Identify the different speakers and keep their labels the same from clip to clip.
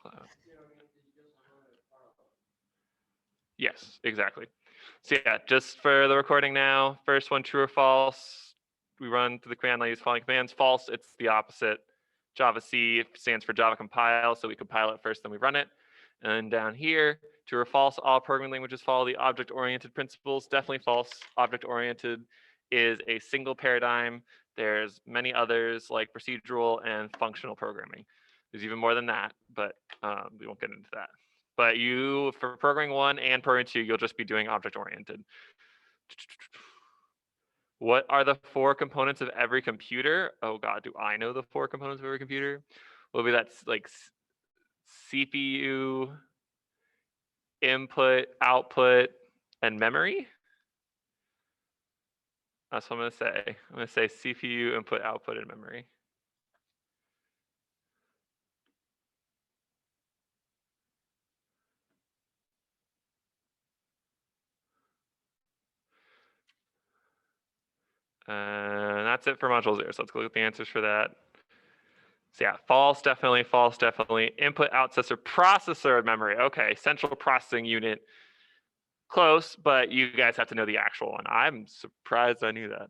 Speaker 1: cloud. Yes, exactly. So yeah, just for the recording now, first one, true or false. We run through the command line, use following commands. False, it's the opposite. Java C stands for Java compile, so we compile it first, then we run it. And then down here, true or false, all programming languages follow the object-oriented principles. Definitely false. Object-oriented is a single paradigm. There's many others like procedural and functional programming. There's even more than that, but we won't get into that. But you, for programming 1 and programming 2, you'll just be doing object-oriented. What are the 4 components of every computer? Oh God, do I know the 4 components of every computer? Will be that's like CPU, input, output, and memory. That's what I'm gonna say. I'm gonna say CPU, input, output, and memory. And that's it for module 0. So let's go look at the answers for that. So yeah, false, definitely, false, definitely. Input, processor, memory. Okay, central processing unit. Close, but you guys have to know the actual one. I'm surprised I knew that.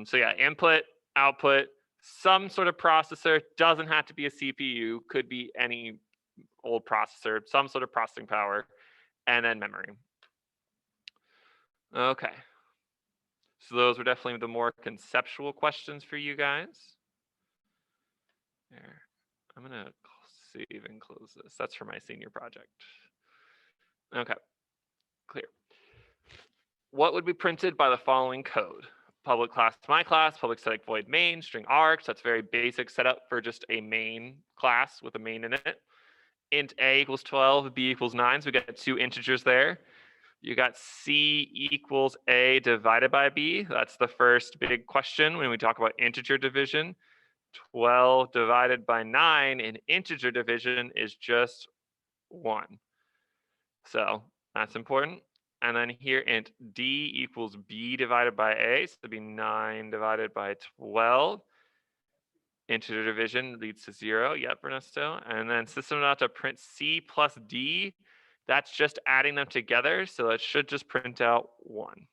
Speaker 1: So yeah, input, output, some sort of processor. Doesn't have to be a CPU. Could be any old processor, some sort of processing power, and then memory. Okay. So those were definitely the more conceptual questions for you guys. There. I'm gonna save and close this. That's for my senior project. Okay, clear. What would be printed by the following code? Public class my class, public static void main, string args. That's very basic setup for just a main class with a main in it. Int a equals 12, b equals 9. So we got 2 integers there. You got c equals a divided by b. That's the first big question when we talk about integer division. 12 divided by 9 in integer division is just 1. So that's important. And then here int d equals b divided by a. So it'd be 9 divided by 12. Integer division leads to 0. Yep, Ernesto. And then system.print c plus d. That's just adding them together. So it should just print out 1.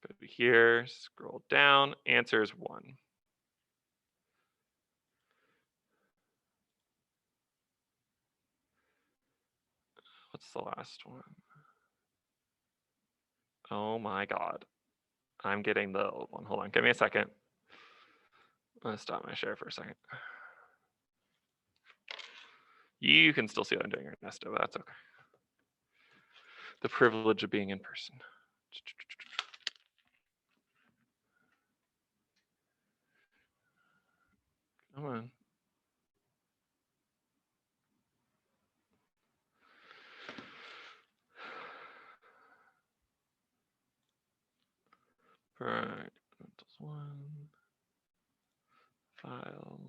Speaker 1: Go to here, scroll down, answer is 1. What's the last one? Oh my God. I'm getting the old one. Hold on, give me a second. I'm gonna stop my share for a second. You can still see what I'm doing, Ernesto, but that's okay. The privilege of being in person. Come on. Right, one, files.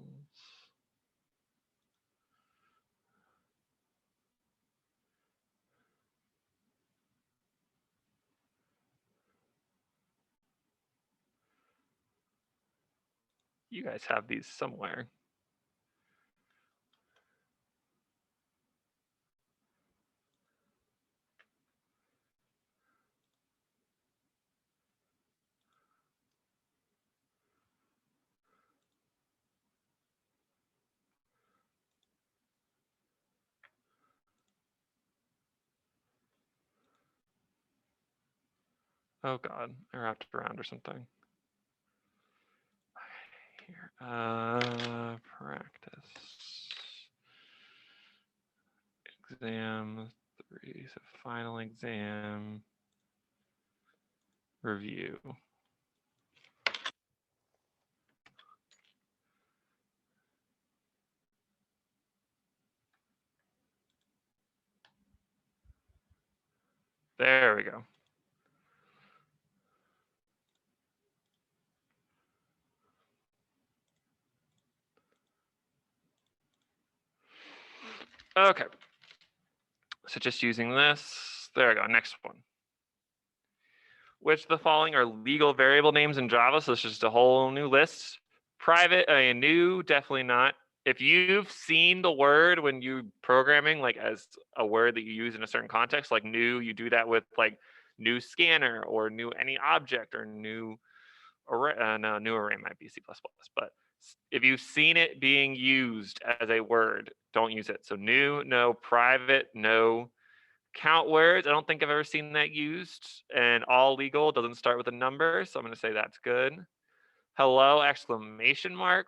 Speaker 1: You guys have these somewhere. Oh God, I wrapped it around or something. Here, practice. Exam 3, so final exam. Review. There we go. Okay. So just using this, there we go, next one. Which of the following are legal variable names in Java? So it's just a whole new list. Private, new, definitely not. If you've seen the word when you programming, like as a word that you use in a certain context, like new, you do that with like new scanner or new any object or new array. No, new array might be C++, but if you've seen it being used as a word, don't use it. So new, no. Private, no. Count words, I don't think I've ever seen that used. And all legal doesn't start with a number, so I'm going to say that's good. Hello, exclamation mark.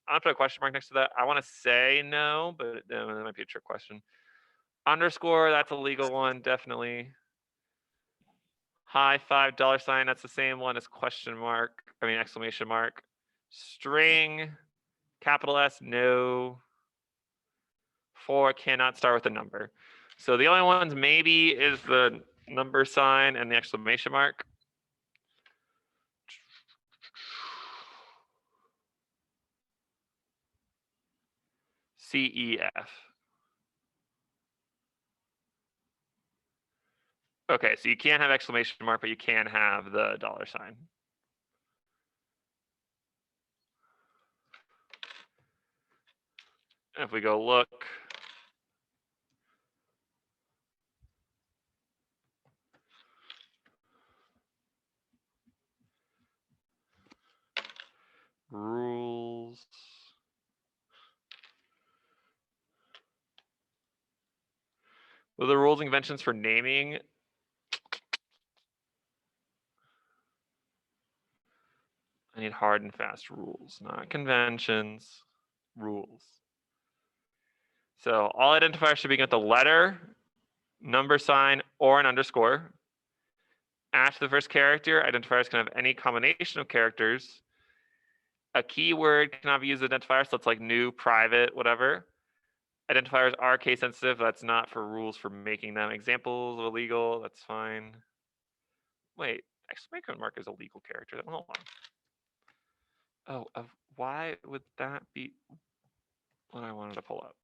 Speaker 1: I'll put a question mark next to that. I want to say no, but that might be a trick question. Underscore, that's a legal one, definitely. High five $, that's the same one as question mark. I mean, exclamation mark. String, capital S, no. For cannot start with a number. So the only ones maybe is the number sign and the exclamation mark. CEF. Okay, so you can't have exclamation mark, but you can have the $. If we go look, rules. Well, the rules and conventions for naming. I need hard and fast rules, not conventions, rules. So all identifiers should begin with a letter, number sign, or an underscore. After the first character, identifiers can have any combination of characters. A keyword cannot be used as identifier, so it's like new, private, whatever. Identifiers are case sensitive. That's not for rules for making them. Examples of illegal, that's fine. Wait, exclamation mark is a legal character. Hold on. Oh, why would that be what I wanted to pull up?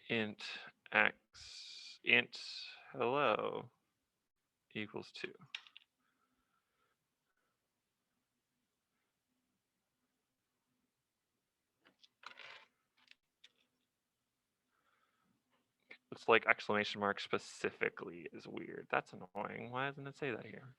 Speaker 1: Int x, int hello equals 2. It's like exclamation mark specifically is weird. That's annoying. Why doesn't it say that here?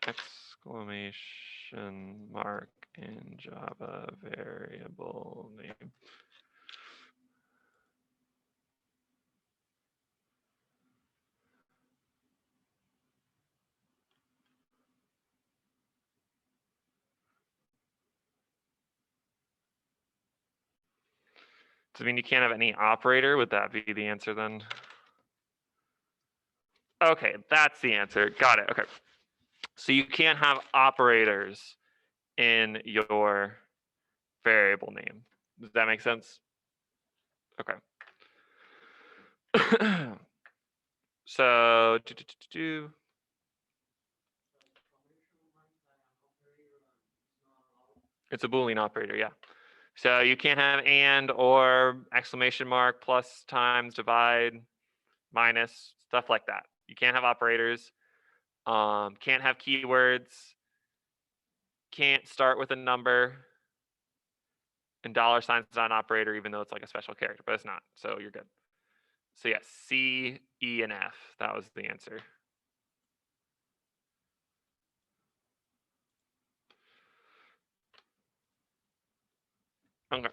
Speaker 1: Exclamation mark in Java variable name. Does it mean you can't have any operator? Would that be the answer then? Okay, that's the answer. Got it. Okay. So you can't have operators in your variable name. Does that make sense? Okay. So it's a Boolean operator, yeah. So you can't have and, or, exclamation mark, plus, times, divide, minus, stuff like that. You can't have operators. Can't have keywords. Can't start with a number. And $sign is not an operator, even though it's like a special character, but it's not. So you're good. So yes, C, E, and F. That was the answer. Okay.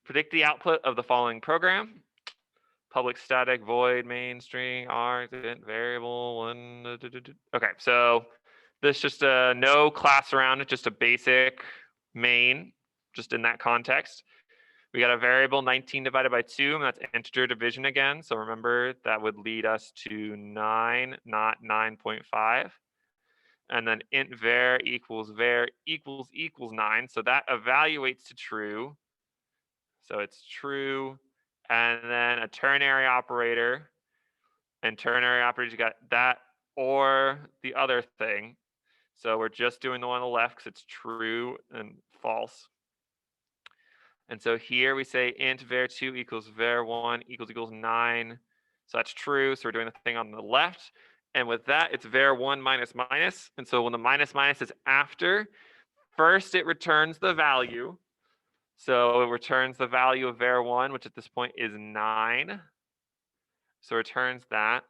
Speaker 1: Predict the output of the following program. Public static void main string argent variable one. Okay, so this just a no class around it, just a basic main, just in that context. We got a variable 19 divided by 2, and that's integer division again. So remember that would lead us to 9, not 9.5. And then int var equals 9. So that evaluates to true So it's true. And then a ternary operator. And ternary operators, you got that or the other thing. So we're just doing the one on the left because it's true and false. And so here we say int var2 equals var1 equals 9. So that's true. So we're doing the thing on the left. And with that, it's var1 minus minus. And so when the minus minus is after, first it returns the value. So it returns the value of var1, which at this point is 9. So it returns that.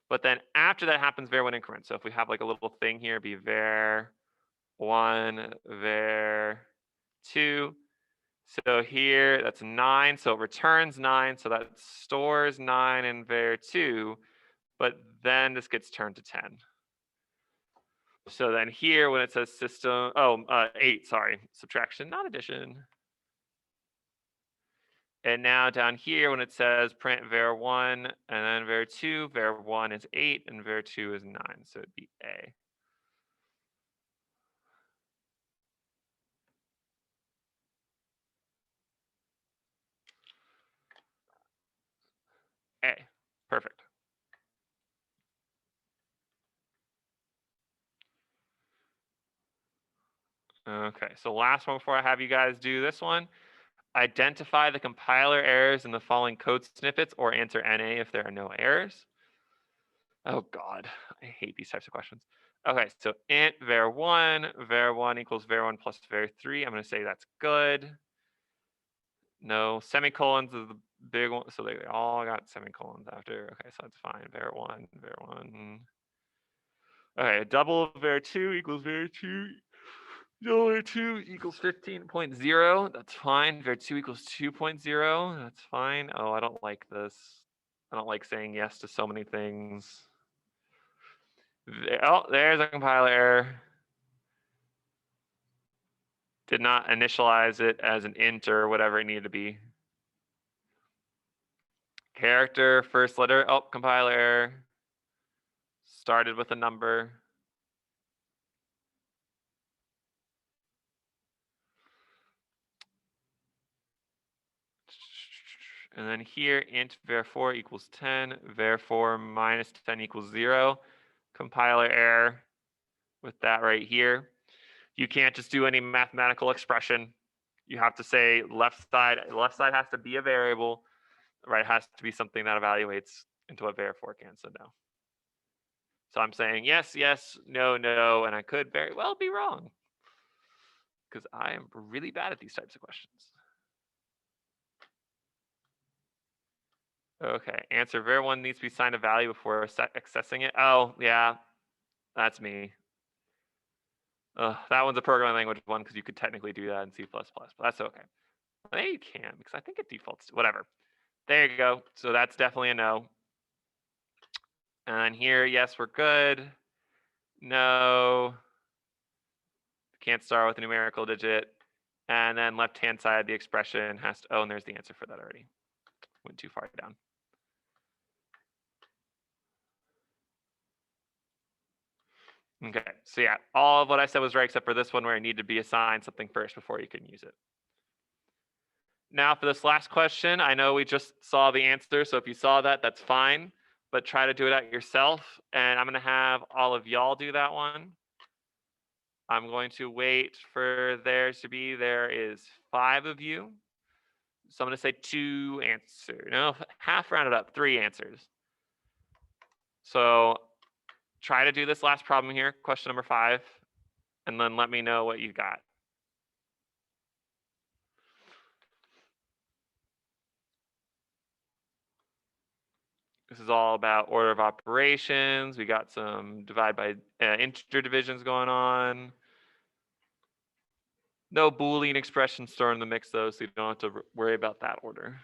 Speaker 1: But then after that happens var1 increment. So if we have like a little thing here, it'd be var1, var2. So here that's 9, so it returns 9, so that stores 9 in var2, but then this gets turned to 10. So then here when it says system, 8, sorry, subtraction, not addition. And now down here when it says print var1 and then var2, var1 is 8 and var2 is 9, so it'd be A. A, perfect. Okay, so last one before I have you guys do this one. Identify the compiler errors in the following code snippets or answer NA if there are no errors. Oh God, I hate these types of questions. Okay, so int var1 equals var1 plus var3. I'm gonna say that's good. No, semicolons is the big one. So they all got semicolons after. Okay, so that's fine. var1. Okay, double var2 equals var2. var2 equals 15.0. That's fine. var2 equals 2.0. That's fine. Oh, I don't like this. I don't like saying yes to so many things. Oh, there's a compiler error. Did not initialize it as an int or whatever it needed to be. Character, first letter, oh, compiler error. Started with a number. And then here, int var4 equals 10, var4 minus 10 equals 0. Compiler error with that right here. You can't just do any mathematical expression. You have to say left side has to be a variable, right? It has to be something that evaluates into what var4 can, so no. So I'm saying yes, yes, no, no, and I could very well be wrong because I am really bad at these types of questions. Okay, answer var1 needs to be assigned a value before accessing it. Oh, yeah, that's me. That one's a programming language one because you could technically do that in C++, but that's okay. Maybe you can because I think it defaults to whatever. There you go. So that's definitely a no. And here, yes, we're good. No. Can't start with a numerical digit. And then left-hand side, the expression has to, oh, and there's the answer for that already. Went too far down. Okay, so yeah, all of what I said was right except for this one where I need to be assigned something first before you can use it. Now for this last question, I know we just saw the answer, so if you saw that, that's fine, but try to do it out yourself. And I'm gonna have all of y'all do that one. I'm going to wait for there is 5 of you. So I'm gonna say 2 answers, no, half rounded up, 3 answers. So try to do this last problem here, question number 5, and then let me know what you got. This is all about order of operations. We got some divide by integer divisions going on. No Boolean expressions stored in the mix though, so you don't have to worry about that order.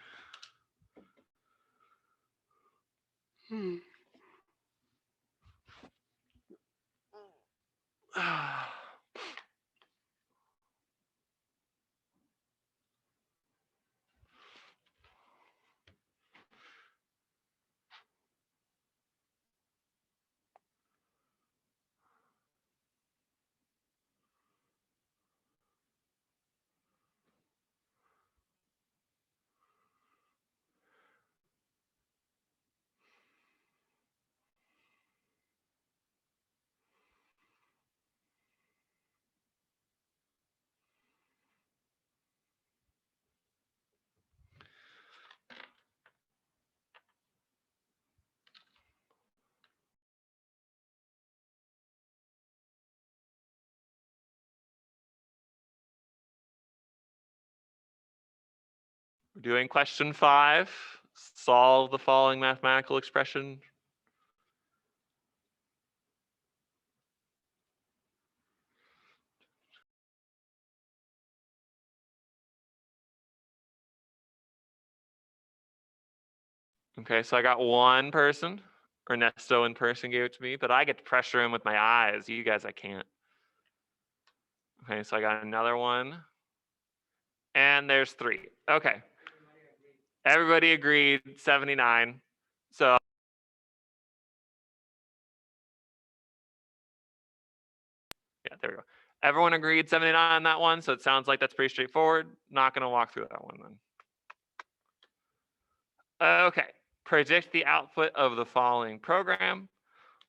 Speaker 1: We're doing question 5. Solve the following mathematical expression. Okay, so I got one person. Ernesto in person gave it to me, but I get to pressure him with my eyes. You guys, I can't. Okay, so I got another one. And there's 3. Okay. Everybody agreed, 79. So yeah, there we go. Everyone agreed 79 on that one, so it sounds like that's pretty straightforward. Not gonna walk through that one then. Okay, predict the output of the following program.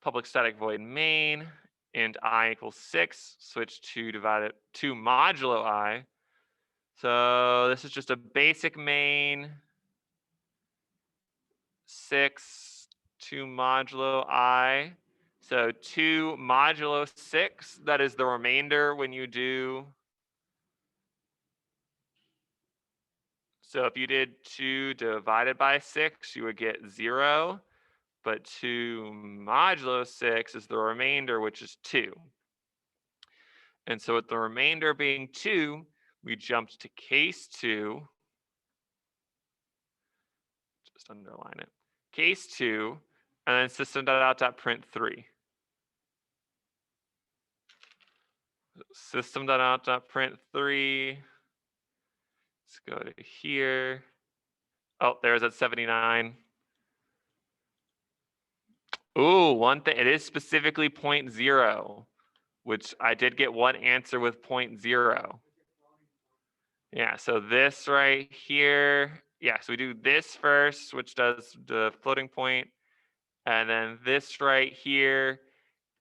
Speaker 1: Public static void main, int I equals 6, switch to divided to modulo I. So this is just a basic main, 6 to modulo I. So 2 modulo 6, that is the remainder when you do. So if you did 2 divided by 6, you would get 0. But 2 modulo 6 is the remainder, which is 2. And so with the remainder being 2, we jumped to case 2. Just underline it. Case 2, and then system.out.print 3. System.out.print 3. Let's go to here. Oh, there's at 79. Ooh, one thing, it is specifically 0.0, which I did get one answer with 0.0. Yeah, so this right here, yeah, so we do this first, which does the floating point, and then this right here,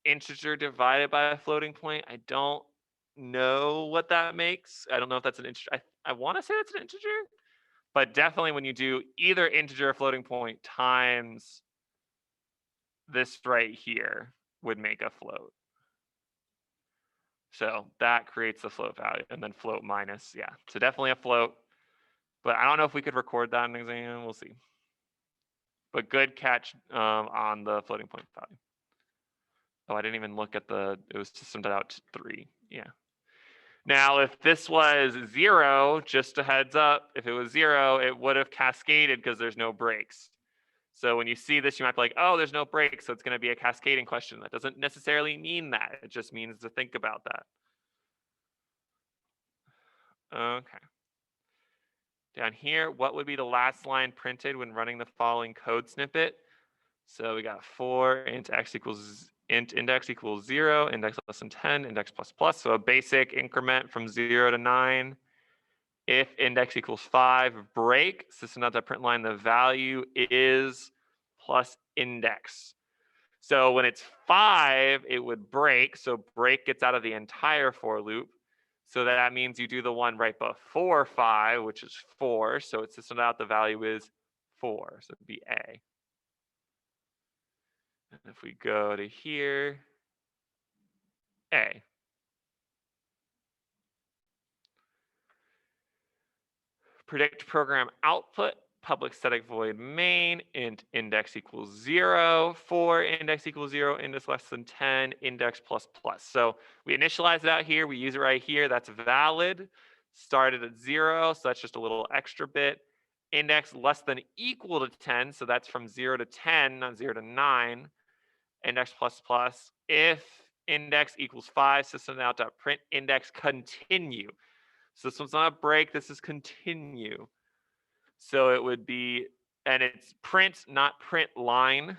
Speaker 1: integer divided by a floating point. I don't know what that makes. I don't know if that's an integer. I want to say that's an integer, but definitely when you do either integer or floating point times this right here would make a float. So that creates the float value, and then float minus, yeah. So definitely a float, but I don't know if we could record that in an exam. We'll see. But good catch on the floating point value. Oh, I didn't even look at it was system.out3, yeah. Now, if this was 0, just a heads up, if it was 0, it would have cascaded because there's no breaks. So when you see this, you might be like, oh, there's no breaks, so it's going to be a cascading question. That doesn't necessarily mean that. It just means to think about that. Okay. Down here, what would be the last line printed when running the following code snippet? So we got 4 int x equals int index equals 0, index less than 10, index plus plus. So a basic increment from 0 to 9. If index equals 5, break, system.out.println, the value is plus index. So when it's 5, it would break. So break gets out of the entire for loop. So that means you do the one right before 5, which is 4. So it's system.out, the value is 4. So it'd be A. And if we go to here, A. Predict program output, public static void main, int index equals 0, for index equals 0, index less than 10, index plus plus. So we initialize it out here, we use it right here, that's valid. Started at 0, so that's just a little extra bit. Index less than equal to 10, so that's from 0 to 10, not 0 to 9. Index plus plus. If index equals 5, system.out.print index continue. So this one's not a break, this is continue. So it would be, and it's print, not print line.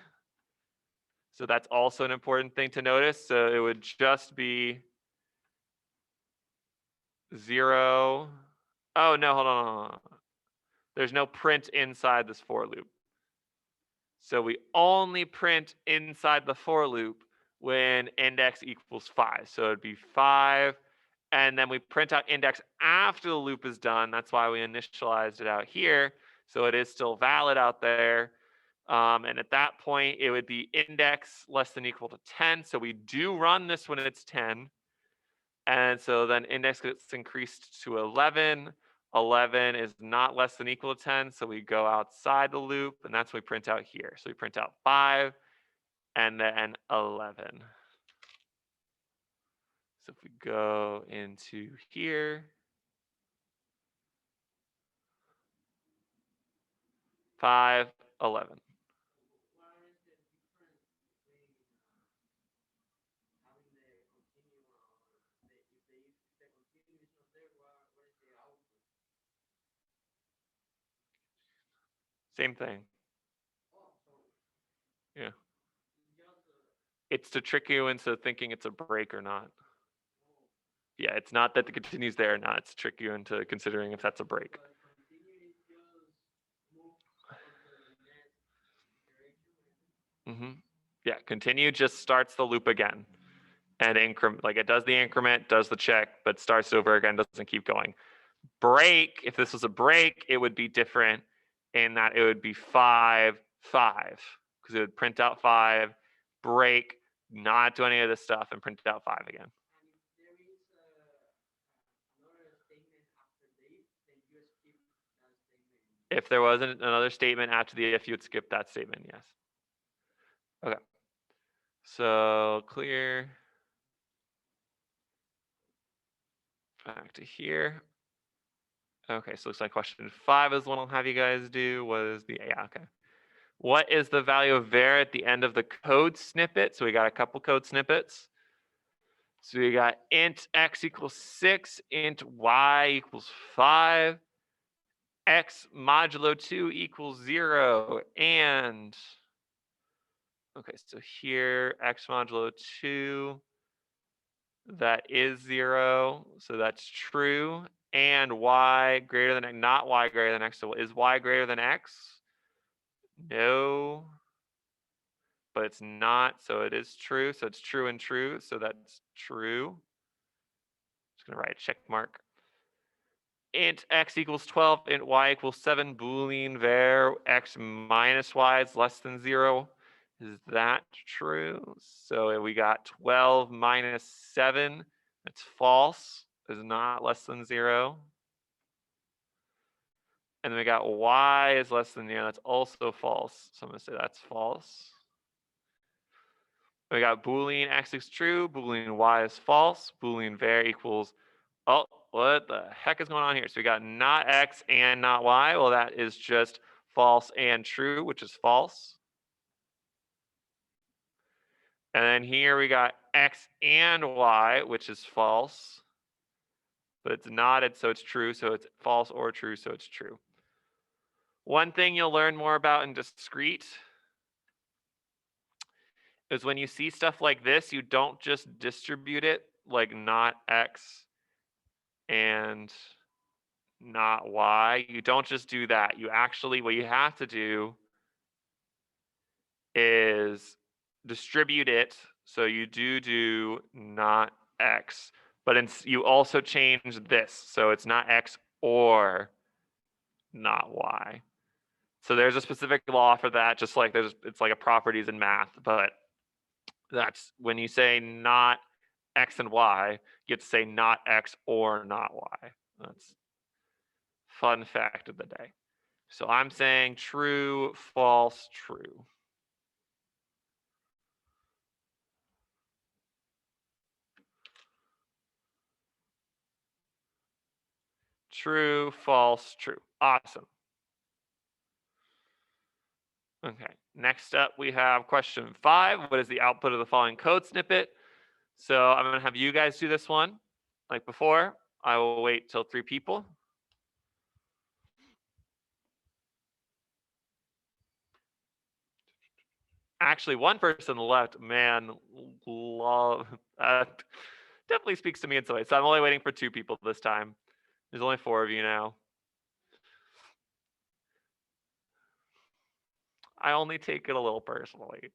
Speaker 1: So that's also an important thing to notice. So it would just be 0. Oh, no, hold on. There's no print inside this for loop. So we only print inside the for loop when index equals 5. So it'd be 5. And then we print out index after the loop is done. That's why we initialized it out here. So it is still valid out there. And at that point, it would be index less than equal to 10. So we do run this when it's 10. And so then index gets increased to 11. 11 is not less than equal to 10, so we go outside the loop, and that's what we print out here. So we print out 5 and then 11. So if we go into here, 5, 11. Same thing. Yeah. It's to trick you into thinking it's a break or not. Yeah, it's not that the continue's there or not. It's to trick you into considering if that's a break. Yeah, continue just starts the loop again. And increment, like it does the increment, does the check, but starts over again, doesn't keep going. Break, if this was a break, it would be different in that it would be 5, 5, because it would print out 5, break, not do any of this stuff, and print out 5 again. If there wasn't another statement after the if, you would skip that statement, yes. Okay. So clear. Back to here. Okay, so looks like question 5 is what I'll have you guys do. What is the, yeah, okay. What is the value of var at the end of the code snippet? So we got a couple code snippets. So we got int x equals 6, int y equals 5, x modulo 2 equals 0, and okay, so here x modulo 2, that is 0, so that's true, and y greater than, not y greater than x, so is y greater than x? No, but it's not, so it is true, so it's true and true, so that's true. Just gonna write a check mark. Int x equals 12, int y equals 7, boolean var x minus y is less than 0. Is that true? So we got 12 minus 7, that's false, is not less than 0. And then we got y is less than 0, that's also false. So I'm gonna say that's false. We got boolean x is true, boolean y is false, boolean var equals, oh, what the heck is going on here? So we got not x and not y. Well, that is just false and true, which is false. And then here we got x and y, which is false. But it's not, so it's true, so it's false or true, so it's true. One thing you'll learn more about in discrete is when you see stuff like this, you don't just distribute it like not x and not y. You don't just do that. You actually, what you have to do is distribute it. So you do not x, but you also change this. So it's not x or not y. So there's a specific law for that, just like it's like a properties in math, but that's when you say not x and y, you have to say not x or not y. That's fun fact of the day. So I'm saying true, false, true. True, false, true. Awesome. Okay, next up we have question 5. What is the output of the following code snippet? So I'm gonna have you guys do this one. Like before, I will wait till 3 people. Actually, 1 person left, man, love, definitely speaks to me in some way. So I'm only waiting for 2 people this time. There's only 4 of you now. I only take it a little personally.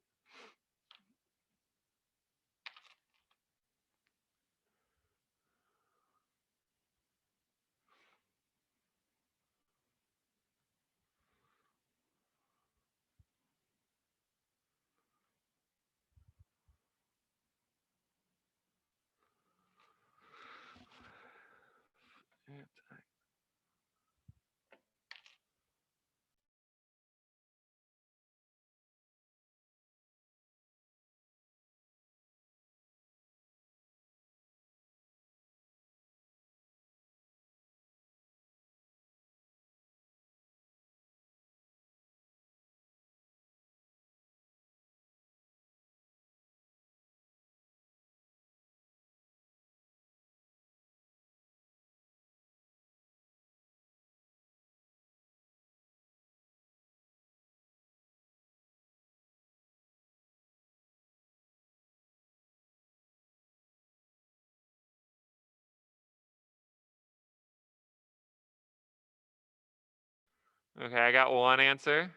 Speaker 1: Okay, I got one answer.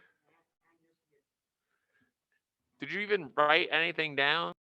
Speaker 1: Did you even write anything down?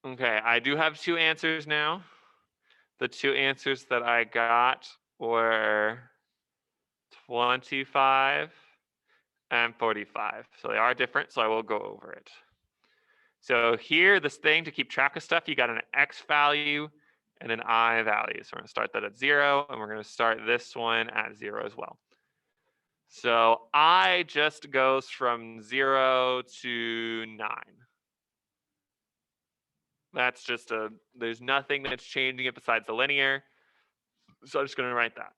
Speaker 1: Okay, I do have two answers now. The two answers that I got were 25 and 45. So they are different, so I will go over it. So here, this thing to keep track of stuff, you got an X value and an I value. So we're gonna start that at 0, and we're gonna start this one at 0 as well. So I just goes from 0 to 9. That's just there's nothing that's changing it besides the linear. So I'm just gonna write that.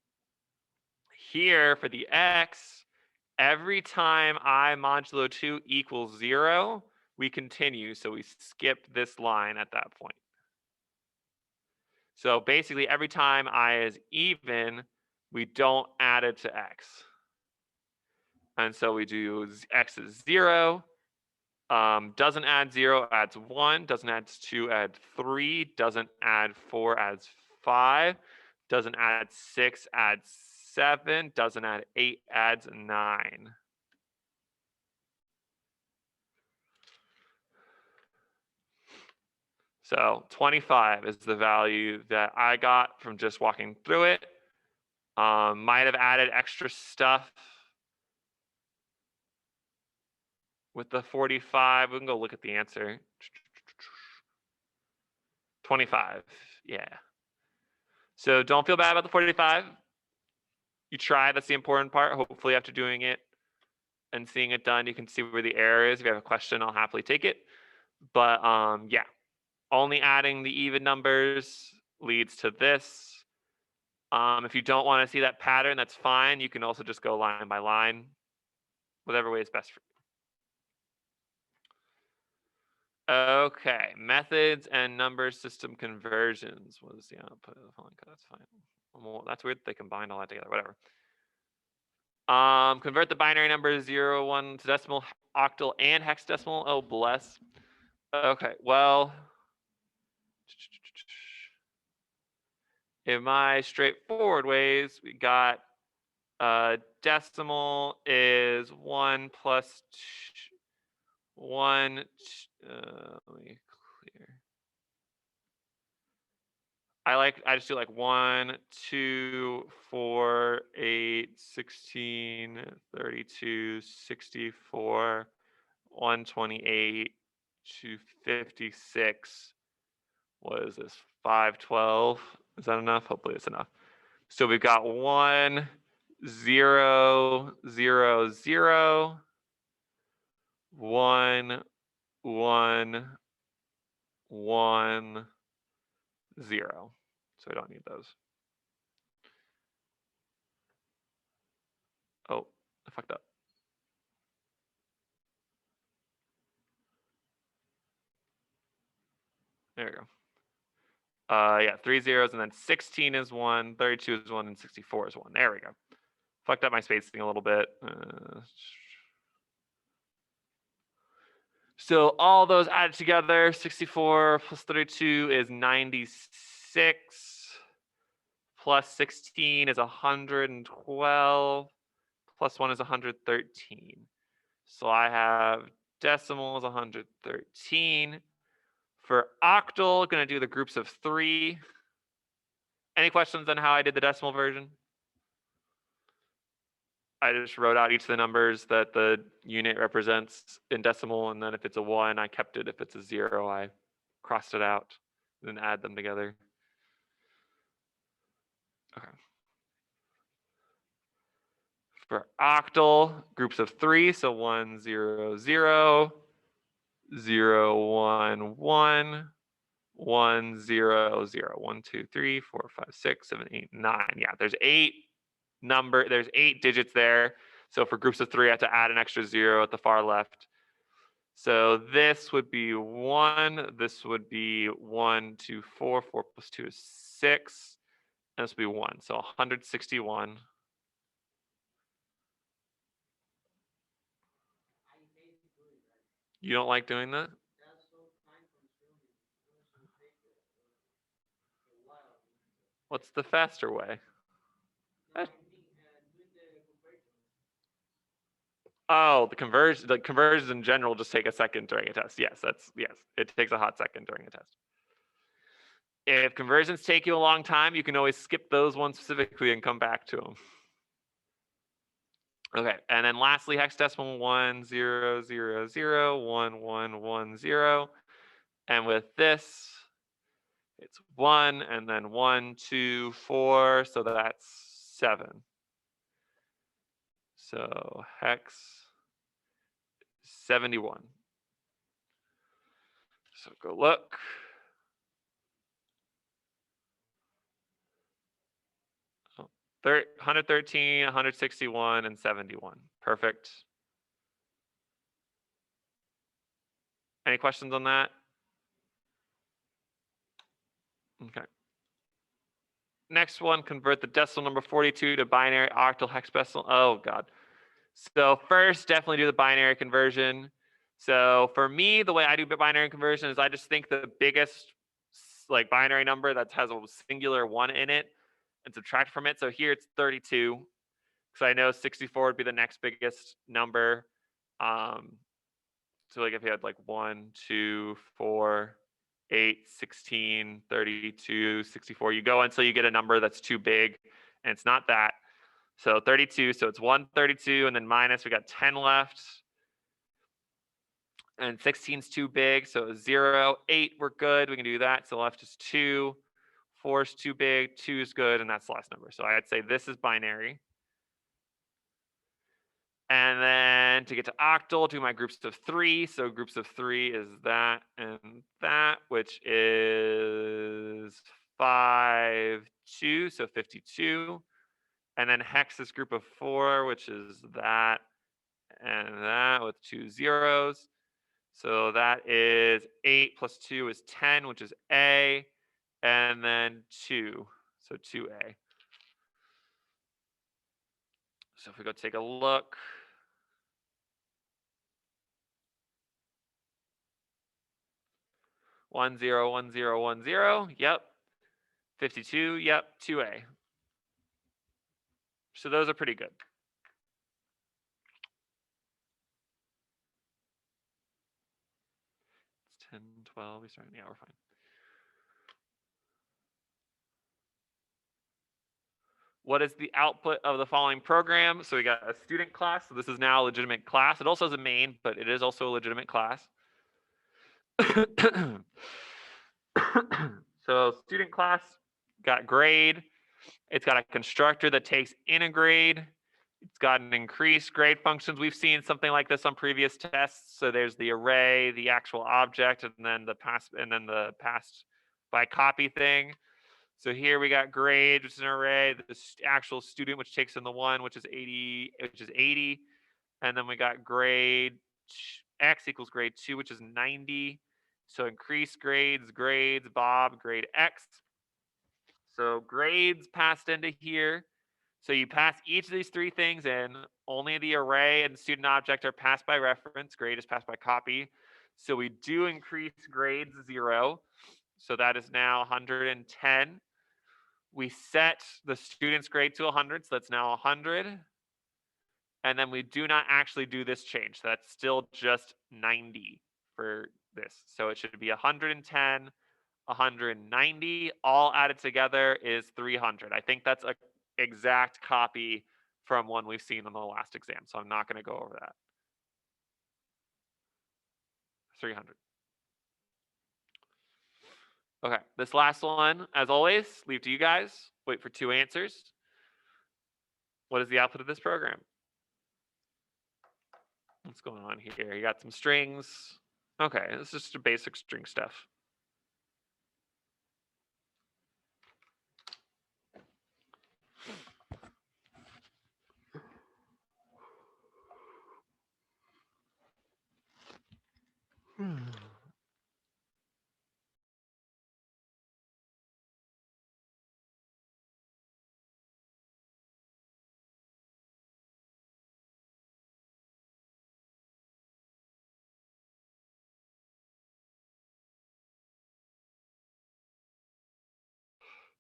Speaker 1: Here for the X, every time I modulo 2 equals 0, we continue. So we skip this line at that point. So basically every time I is even, we don't add it to X. And so we do X is 0, doesn't add 0, adds 1, doesn't add 2, add 3, doesn't add 4, adds 5, doesn't add 6, adds 7, doesn't add 8, adds 9. So 25 is the value that I got from just walking through it. Might have added extra stuff with the 45. We can go look at the answer. 25, yeah. So don't feel bad about the 45. You try, that's the important part. Hopefully after doing it and seeing it done, you can see where the error is. If you have a question, I'll happily take it. But yeah, only adding the even numbers leads to this. If you don't want to see that pattern, that's fine. You can also just go line by line, whatever way is best for you. Okay, methods and number system conversions. What is the output of the following code? That's fine. Well, that's weird. They combined all that together. Whatever. Convert the binary number 0, 1 to decimal, octal, and hexadecimal. Oh, bless. Okay, well, in my straightforward ways, we got decimal is 1 plus 1. Let me clear. I just do like 1, 2, 4, 8, 16, 32, 64, 128 to 56. What is this? 512. Is that enough? Hopefully it's enough. So we've got 1, 0, 0, 0, 1, 1, 1, 0. So I don't need those. Oh, I fucked up. There we go. Yeah, 3 zeros, and then 16 is 1, 32 is 1, and 64 is 1. There we go. Fucked up my spacing a little bit. So all those added together, 64 plus 32 is 96. Plus 16 is 112. Plus 1 is 113. So I have decimal is 113. For octal, going to do the groups of 3. Any questions on how I did the decimal version? I just wrote out each of the numbers that the unit represents in decimal, and then if it's a 1, I kept it. If it's a 0, I crossed it out, and then add them together. Okay. For octal, groups of 3, so 1, 0, 0, 0, 1, 1, 1, 0, 0. 1, 2, 3, 4, 5, 6, 7, 8, 9. Yeah, there's 8 digits there. So for groups of 3, I have to add an extra 0 at the far left. So this would be 1. This would be 1, 2, 4. 4 plus 2 is 6. And this would be 1. So 161. You don't like doing that? What's the faster way? Oh, the conversions in general just take a second during a test. Yes, it takes a hot second during a test. If conversions take you a long time, you can always skip those ones specifically and come back to them. Okay, and then lastly, hexadecimal 1, 0, 0, 0, 1, 1, 1, 0. And with this, it's 1, and then 1, 2, 4, so that's 7. So hex 71. So go look. Oh, 113, 161, and 71. Perfect. Any questions on that? Okay. Next one, convert the decimal number 42 to binary, octal, hexadecimal. Oh, God. So first, definitely do the binary conversion. So for me, the way I do binary conversion is I just think the biggest like binary number that has a singular 1 in it and subtract from it. So here it's 32 because I know 64 would be the next biggest number. So like if you had like 1, 2, 4, 8, 16, 32, 64, you go until you get a number that's too big, and it's not that. So 32, so it's 132, and then minus, we got 10 left. And 16 is too big, so 0, 8, we're good, we can do that. So left is 2, 4 is too big, 2 is good, and that's the last number. So I'd say this is binary. And then to get to octal, do my groups of 3. So groups of 3 is that and that, which is 5, 2, so 52. And then hex is group of 4, which is that and that with 2 zeros. So that is 8 plus 2 is 10, which is A, and then 2, so 2A. So if we go take a look. One zero 1 0 1 0. Yep. 52. Yep. 2A. So those are pretty good. It's 10, 12. We starting. Yeah, we're fine. What is the output of the following program? So we got a student class. So this is now a legitimate class. It also has a main, but it is also a legitimate class. So student class got grade. It's got a constructor that takes in a grade. It's got an increased grade functions. We've seen something like this on previous tests. So there's the array, the actual object, and then the passed by copy thing. So here we got grade, which is an array, the actual student, which takes in the 1, which is 80, and then we got grade x equals grade 2, which is 90. So increase grades, Bob, grade x. So grades passed into here. So you pass each of these 3 things in. Only the array and student object are passed by reference. Grade is passed by copy. So we do increase grades 0. So that is now 110. We set the student's grade to 100. So that's now 100. And then we do not actually do this change. So that's still just 90 for this. So it should be 110, 190. All added together is 300. I think that's a exact copy from one we've seen on the last exam. So I'm not going to go over that. 300. Okay, this last one, as always, leave to you guys. Wait for 2 answers. What is the output of this program? What's going on here? You got some strings. Okay, this is just a basic string stuff.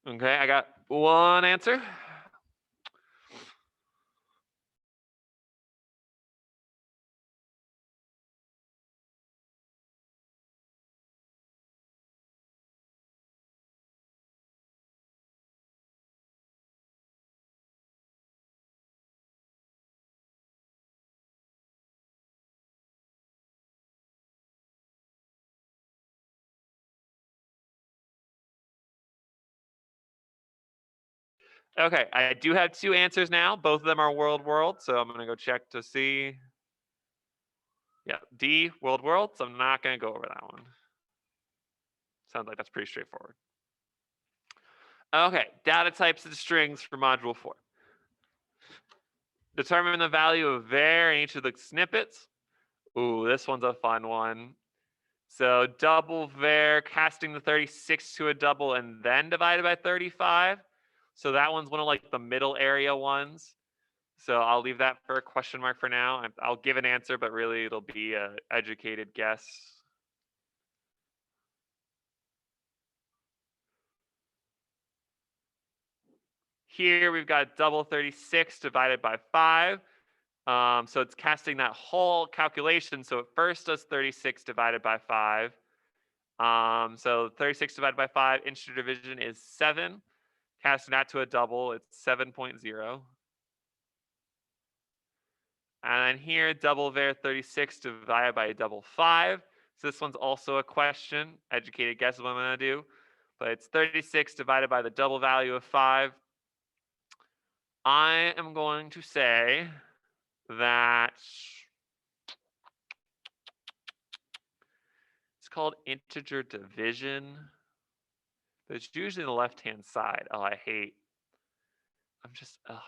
Speaker 1: Okay, I got one answer. Okay, I do have two answers now. Both of them are world, so I'm gonna go check to see. Yeah, D, world, so I'm not gonna go over that one. Sounds like that's pretty straightforward. Okay, data types and strings for module 4. Determine the value of var in each of the snippets. Ooh, this one's a fun one. So double var, casting the 36 to a double and then divided by 35. So that one's one of like the middle area ones. So I'll leave that for a question mark for now. I'll give an answer, but really it'll be an educated guess. Here we've got double 36 divided by 5. So it's casting that whole calculation. So it first does 36 divided by 5. So 36 divided by 5, integer division is 7. Casting that to a double, it's 7.0. And then here, double var 36 divided by a double 5. So this one's also a question. Educated guess is what I'm going to do. But it's 36 divided by the double value of 5. I am going to say that it's called integer division. But it's usually the left-hand side. Oh, I hate. I'm just, ugh.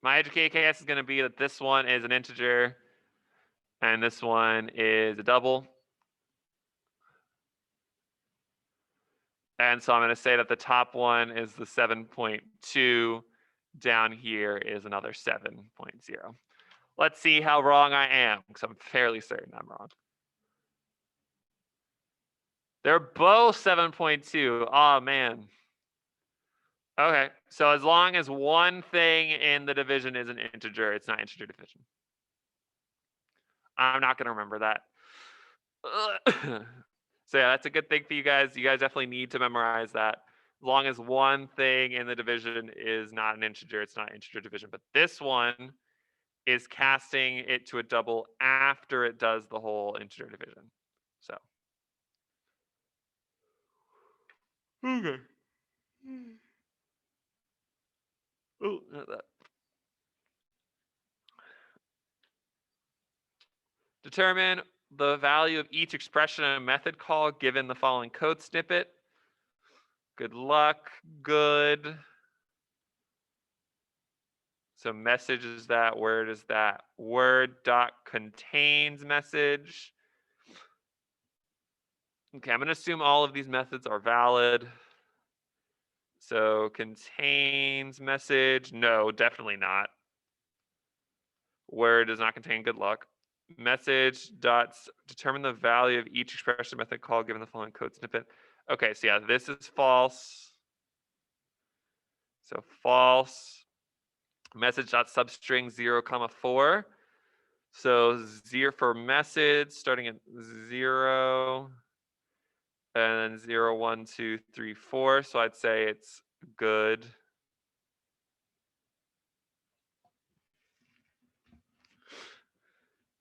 Speaker 1: My educated guess is going to be that this one is an integer and this one is a double. And so I'm going to say that the top one is the 7.2. Down here is another 7.0. Let's see how wrong I am, because I'm fairly certain I'm wrong. They're both 7.2. Oh, man. Okay, so as long as one thing in the division is an integer, it's not integer division. I'm not going to remember that. So yeah, that's a good thing for you guys. You guys definitely need to memorize that. As long as one thing in the division is not an integer, it's not integer division. But this one is casting it to a double after it does the whole integer division. So. Okay. Oh, not that. Determine the value of each expression in a method call given the following code snippet. Good luck. Good. So message is that, word is that, word dot contains message. Okay, I'm gonna assume all of these methods are valid. So contains message, no, definitely not. Word does not contain good luck. Message dot determine the value of each expression method call given the following code snippet. Okay, so yeah, this is false. So false. Message dot substring 0, 4. So 0 for message starting at 0 and then 0, 1, 2, 3, 4. So I'd say it's good.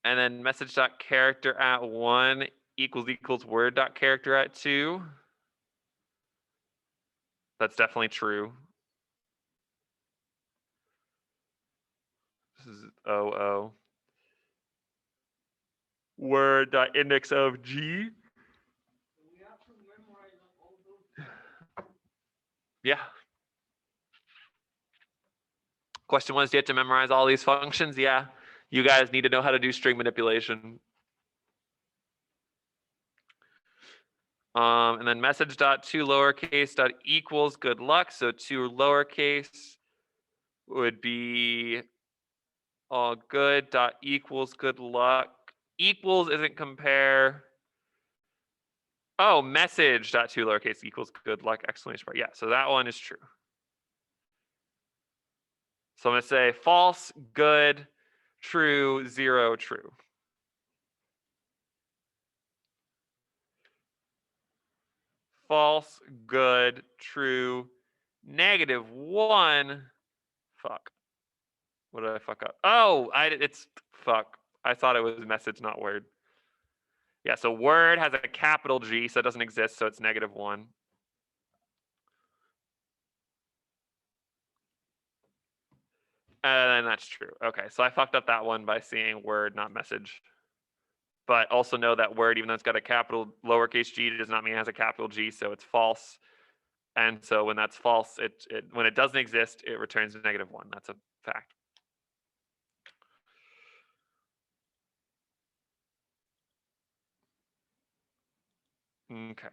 Speaker 1: And then message dot character at 1 equals word dot character at 2. That's definitely true. This is OO. Word.index of G. Yeah. Question was, do you have to memorize all these functions? Yeah. You guys need to know how to do string manipulation. And then message dot to lowercase dot equals good luck. So to lowercase would be all good dot equals good luck. Equals isn't compare. Oh, message dot to lowercase equals good luck exclamation mark. Yeah, so that one is true. So I'm going to say false, good, true, 0, true. False, good, true, -1. Fuck. What did I fuck up? Oh, it's fuck. I thought it was message, not word. Yeah, so word has a capital G, so it doesn't exist, so it's -1. And that's true. Okay, so I fucked up that one by seeing word, not message. But also know that word, even though it's got a capital lowercase g, does not mean it has a capital G, so it's false. And so when that's false, when it doesn't exist, it returns -1. That's a fact. Okay.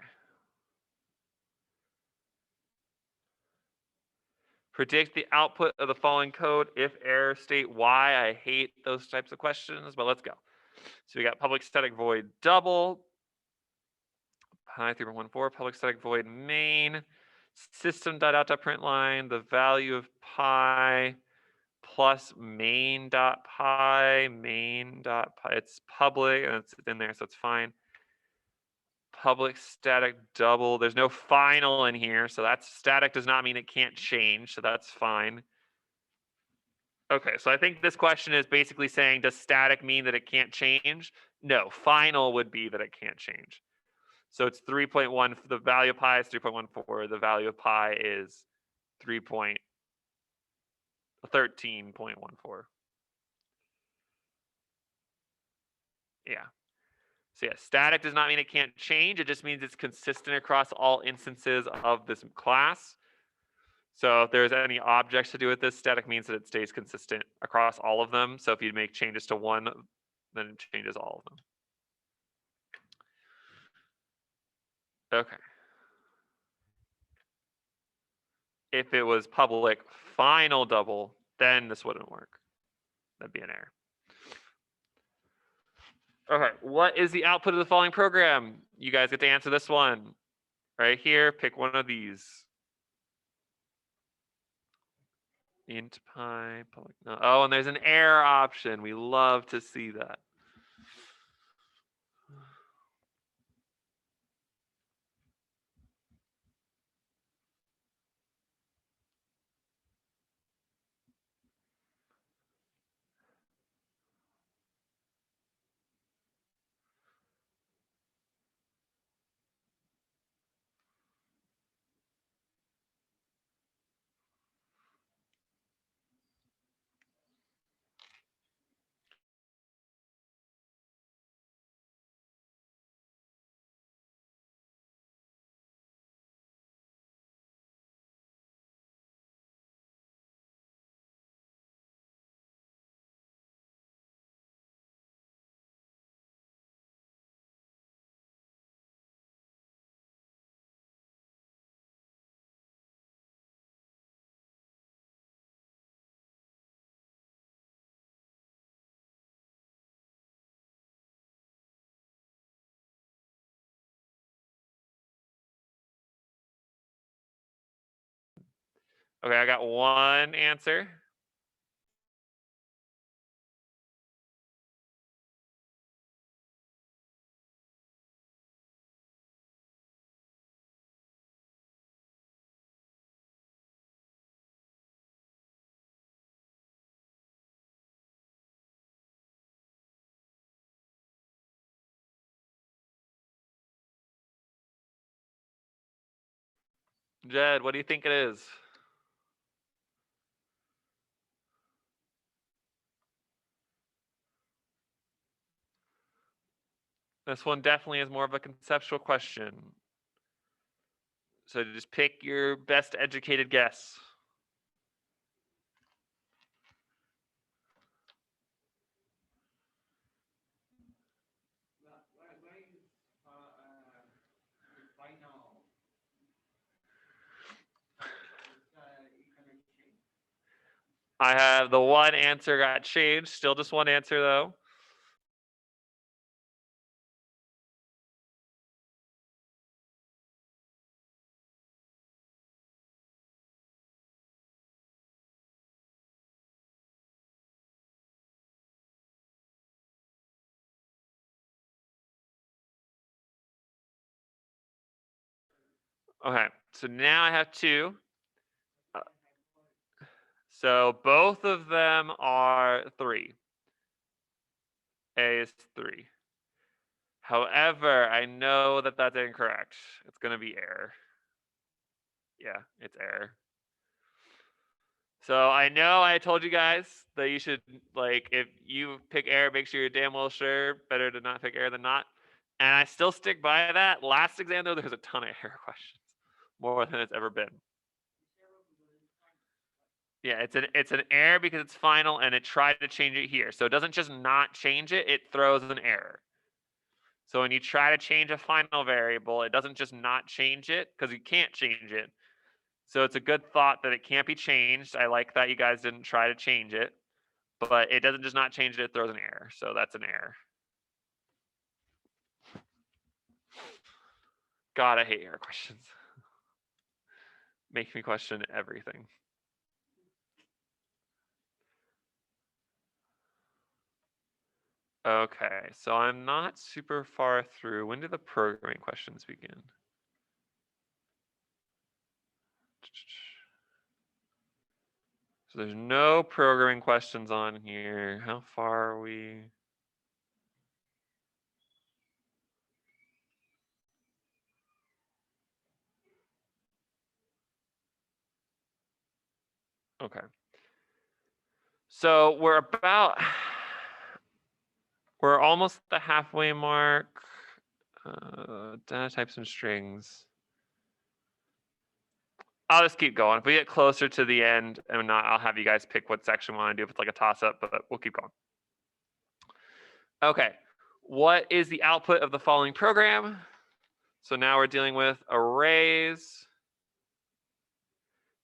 Speaker 1: Predict the output of the following code if error state Y. I hate those types of questions, but let's go. So we got public static void double, pi 3.14, public static void main, system.out.println, the value of pi plus main.pi, main.pi. It's public and it's in there, so it's fine. Public static double. There's no final in here, so that's static does not mean it can't change, so that's fine. Okay, so I think this question is basically saying, does static mean that it can't change? No, final would be that it can't change. So it's 3.1, the value of pi is 3.14, the value of pi is 13.14. Yeah. So yeah, static does not mean it can't change. It just means it's consistent across all instances of this class. So if there's any objects to do with this, static means that it stays consistent across all of them. So if you make changes to one, then it changes all of them. Okay. If it was public final double, then this wouldn't work. That'd be an error. Okay, what is the output of the following program? You guys get to answer this one. Right here, pick one of these. Int pi, public, no. Oh, and there's an error option. We love to see that. Okay, I got one answer. Jed, what do you think it is? This one definitely is more of a conceptual question. So just pick your best educated guess. I have the one answer got changed. Still just one answer though. Okay, so now I have two. So both of them are 3. A is 3. However, I know that that's incorrect. It's going to be error. Yeah, it's error. So I know I told you guys that you should, like, if you pick error, make sure you're damn well sure. Better to not pick error than not. And I still stick by that. Last exam, though, there's a ton of error questions. More than it's ever been. Yeah, it's an error because it's final and it tried to change it here. So it doesn't just not change it, it throws an error. So when you try to change a final variable, it doesn't just not change it because you can't change it. So it's a good thought that it can't be changed. I like that you guys didn't try to change it, but it doesn't just not change it, it throws an error. So that's an error. God, I hate error questions. Make me question everything. Okay, so I'm not super far through. When do the programming questions begin? So there's no programming questions on here. How far are we? Okay. So we're almost at the halfway mark. Data types and strings. I'll just keep going. If we get closer to the end and not, I'll have you guys pick what section we want to do if it's like a toss up, but we'll keep going. Okay. What is the output of the following program? So now we're dealing with arrays.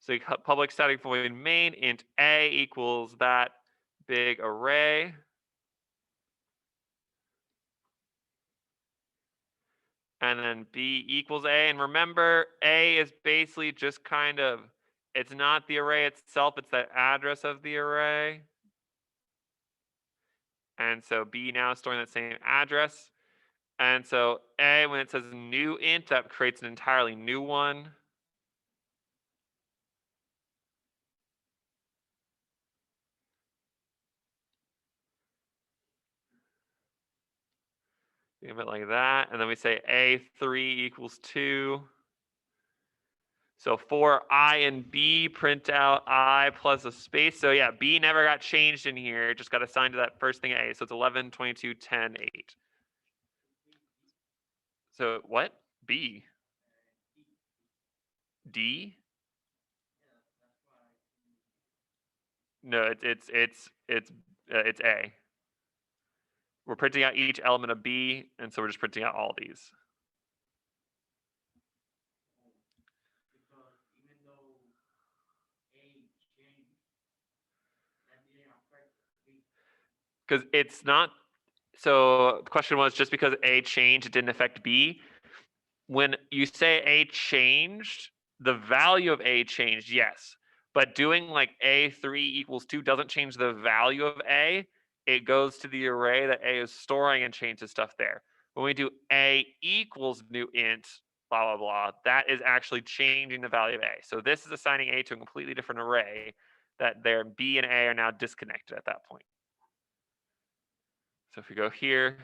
Speaker 1: So public static void main int a equals that big array. And then b equals a. And remember, a is basically just kind of, it's not the array itself, it's the address of the array. And so b now is storing that same address. And so a, when it says new int, that creates an entirely new one. Think of it like that. And then we say a3 equals 2. So for I and B, print out I plus a space. So yeah, B never got changed in here. It just got assigned to that first thing A. So it's 11, 22, 10, 8. So what? B? D? No, it's A. We're printing out each element of B, and so we're just printing out all these. Because it's not, so the question was just because A changed, it didn't affect B. When you say A changed, the value of A changed, yes. But doing like A3 equals 2 doesn't change the value of A. It goes to the array that A is storing and changes stuff there. When we do A equals new int, blah, blah, blah, that is actually changing the value of A. So this is assigning A to a completely different array that their B and A are now disconnected at that point. So if we go here,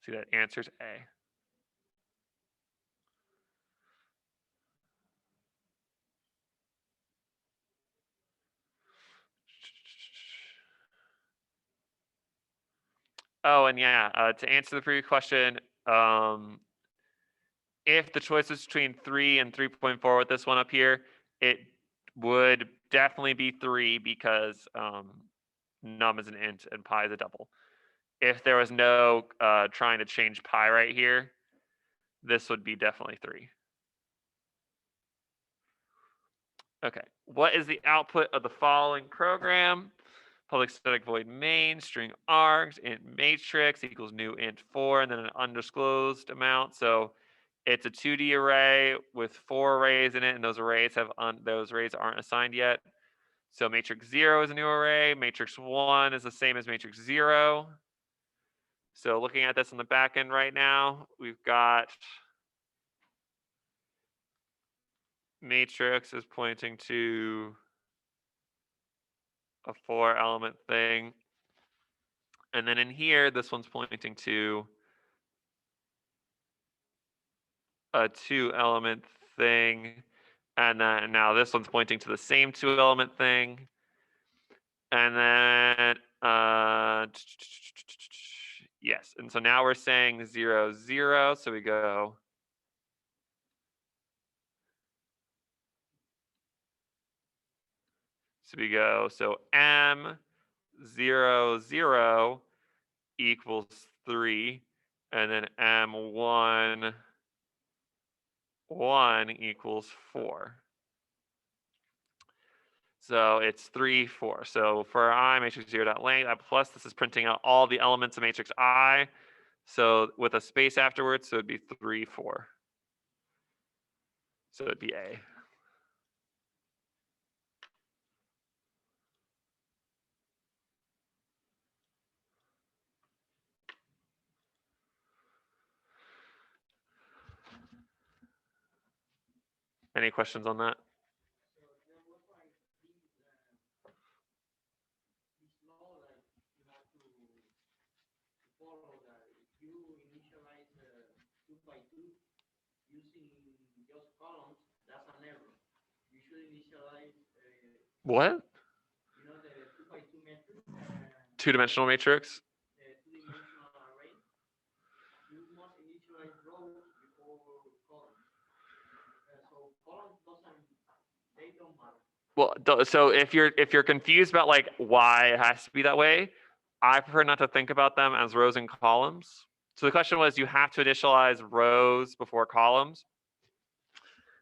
Speaker 1: see that answers A. Oh, and yeah, to answer the previous question, if the choice was between 3 and 3.4 with this one up here, it would definitely be 3 because num is an int and pi is a double. If there was no trying to change pi right here, this would be definitely 3. Okay, what is the output of the following program? Public static void main, string args, int matrix equals new int 4, and then an undisclosed amount. So it's a 2D array with 4 arrays in it, and those arrays aren't assigned yet. So matrix 0 is a new array. Matrix 1 is the same as matrix 0. So looking at this on the back end right now, we've got matrix is pointing to a 4-element thing. And then in here, this one's pointing to a 2-element thing. And then now this one's pointing to the same 2-element thing. And then, yes. And so now we're saying 0, 0. So we go. So M 0, 0 equals 3. And then M1, 1 equals 4. So it's 3, 4. So for I, matrix 0.length, I plus, this is printing out all the elements of matrix I. So with a space afterwards, so it'd be 3, 4. So it'd be A. Any questions on that? What? Two-dimensional matrix? Well, so if you're confused about like why it has to be that way, I prefer not to think about them as rows and columns. So the question was, you have to initialize rows before columns.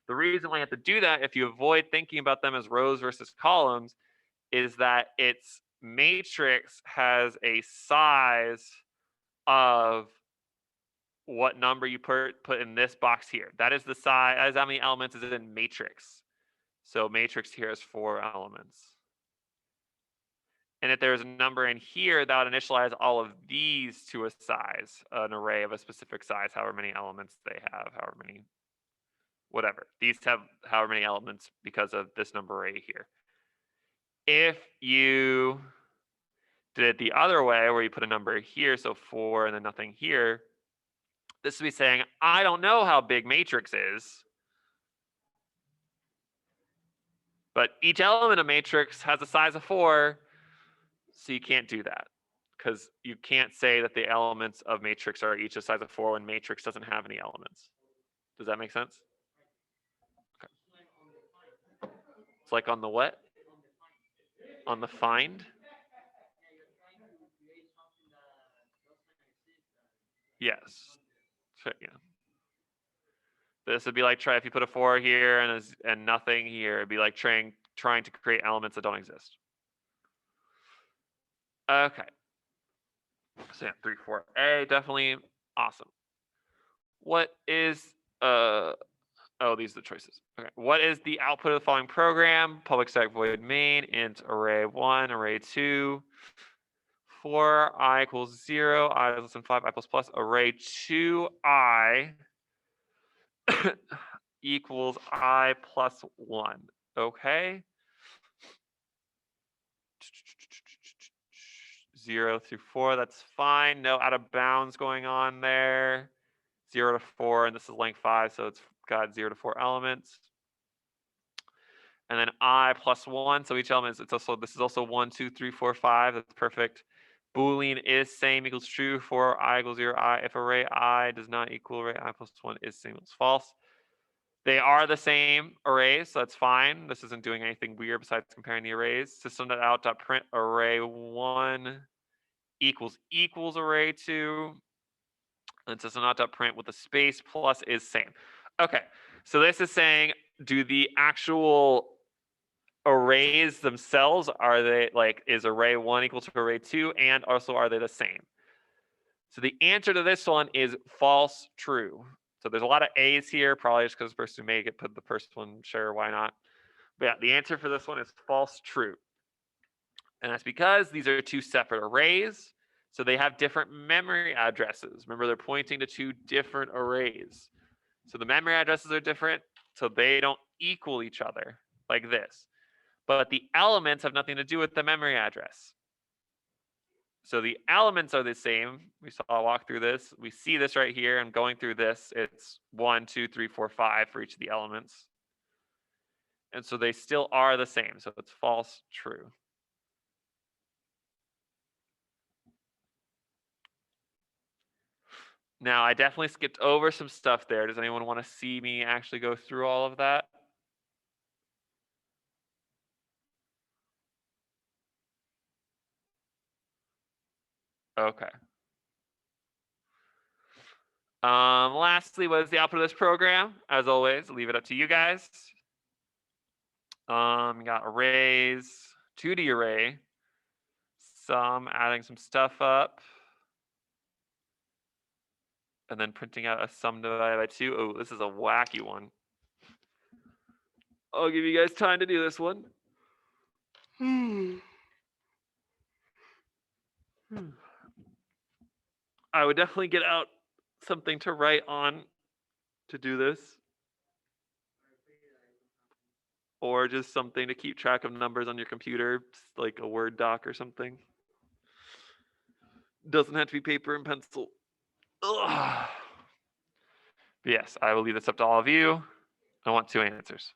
Speaker 1: The reason why you have to do that, if you avoid thinking about them as rows versus columns, is that its matrix has a size of what number you put in this box here. That is the size, that is how many elements is in matrix. So matrix here has 4 elements. And if there's a number in here, that would initialize all of these to a size, an array of a specific size, however many elements they have, however many, whatever. These have however many elements because of this number array here. If you did it the other way, where you put a number here, so 4 and then nothing here, this would be saying, I don't know how big matrix is, but each element of matrix has a size of 4, so you can't do that, because you can't say that the elements of matrix are each a size of 4 when matrix doesn't have any elements. Does that make sense? Okay. It's like on the what? On the find? Yes. So, yeah. This would be like if you put a 4 here and nothing here, it'd be like trying to create elements that don't exist. Okay. So yeah, 3, 4A, definitely awesome. What is oh, these are the choices. Okay. What is the output of the following program? Public static void main, int array 1, array 2, 4, I equals 0, I is less than 5, I plus plus, array 2I equals I plus 1. Okay. 0 through 4, that's fine. No out of bounds going on there. 0 to 4, and this is length 5, so it's got 0 to 4 elements. And then I plus 1, so each element is this is also 1, 2, 3, 4, 5. That's perfect. Boolean is same equals true for I equals 0 I. If array I does not equal array I plus 1 is same equals false. They are the same arrays, so that's fine. This isn't doing anything weird besides comparing the arrays. System.out.print array 1 equals array 2. And system.out.print with a space plus is same. Okay, so this is saying, do the actual arrays themselves, are they like, is array 1 equal to array 2, and also are they the same? So the answer to this one is false true. So there's a lot of A's here, probably just because the person who made it put the first one, sure, why not? But yeah, the answer for this one is false true. And that's because these are two separate arrays, so they have different memory addresses. Remember, they're pointing to two different arrays. So the memory addresses are different, so they don't equal each other like this. But the elements have nothing to do with the memory address. So the elements are the same. We saw a walk through this. We see this right here. I'm going through this. It's 1, 2, 3, 4, 5 for each of the elements. And so they still are the same. So it's false, true. Now, I definitely skipped over some stuff there. Does anyone want to see me actually go through all of that? Okay. Lastly, what is the output of this program? As always, leave it up to you guys. You got arrays, 2D array, adding some stuff up, and then printing out a sum divided by 2. Oh, this is a wacky one. I'll give you guys time to do this one. I would definitely get out something to write on to do this. Or just something to keep track of numbers on your computer, like a Word doc or something. Doesn't have to be paper and pencil. Ugh. But yes, I will leave this up to all of you. I want 2 answers.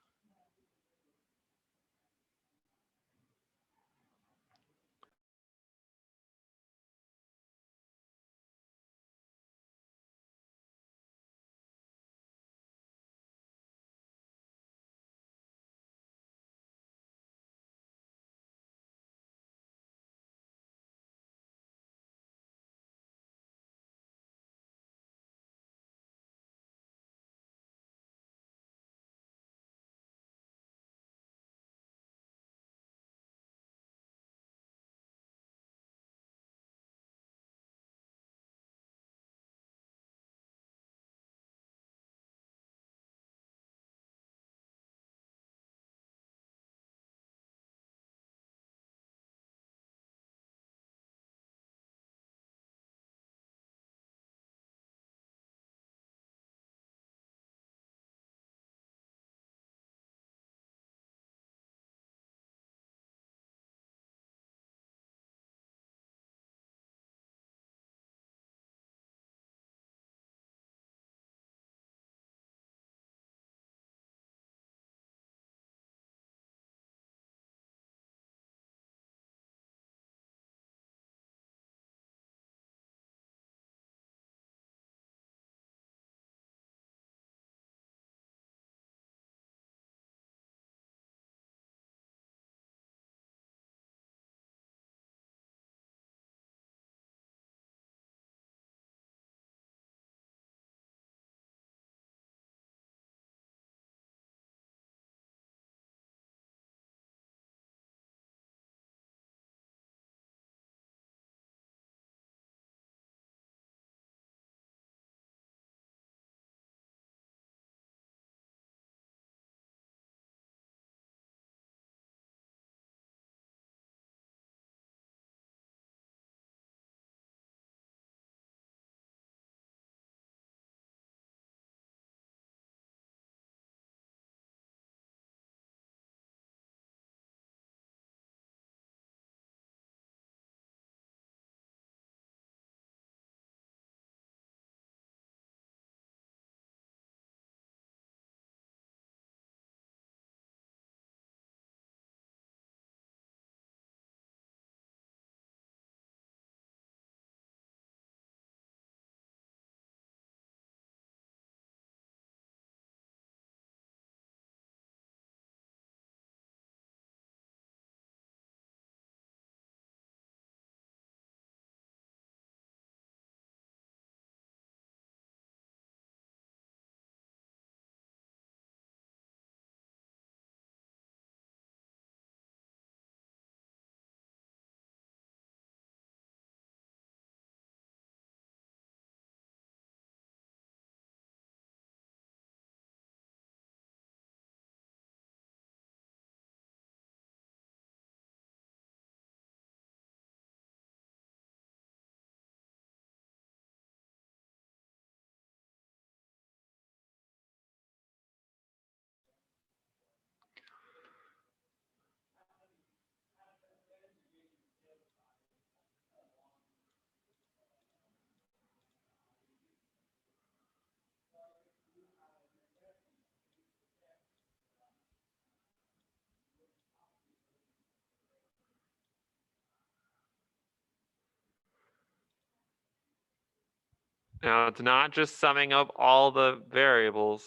Speaker 1: Now, it's not just summing up all the variables.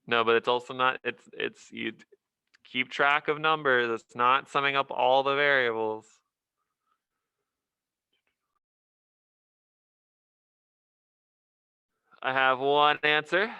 Speaker 1: No, but it's also not, it's you keep track of numbers. It's not summing up all the variables. I have one answer.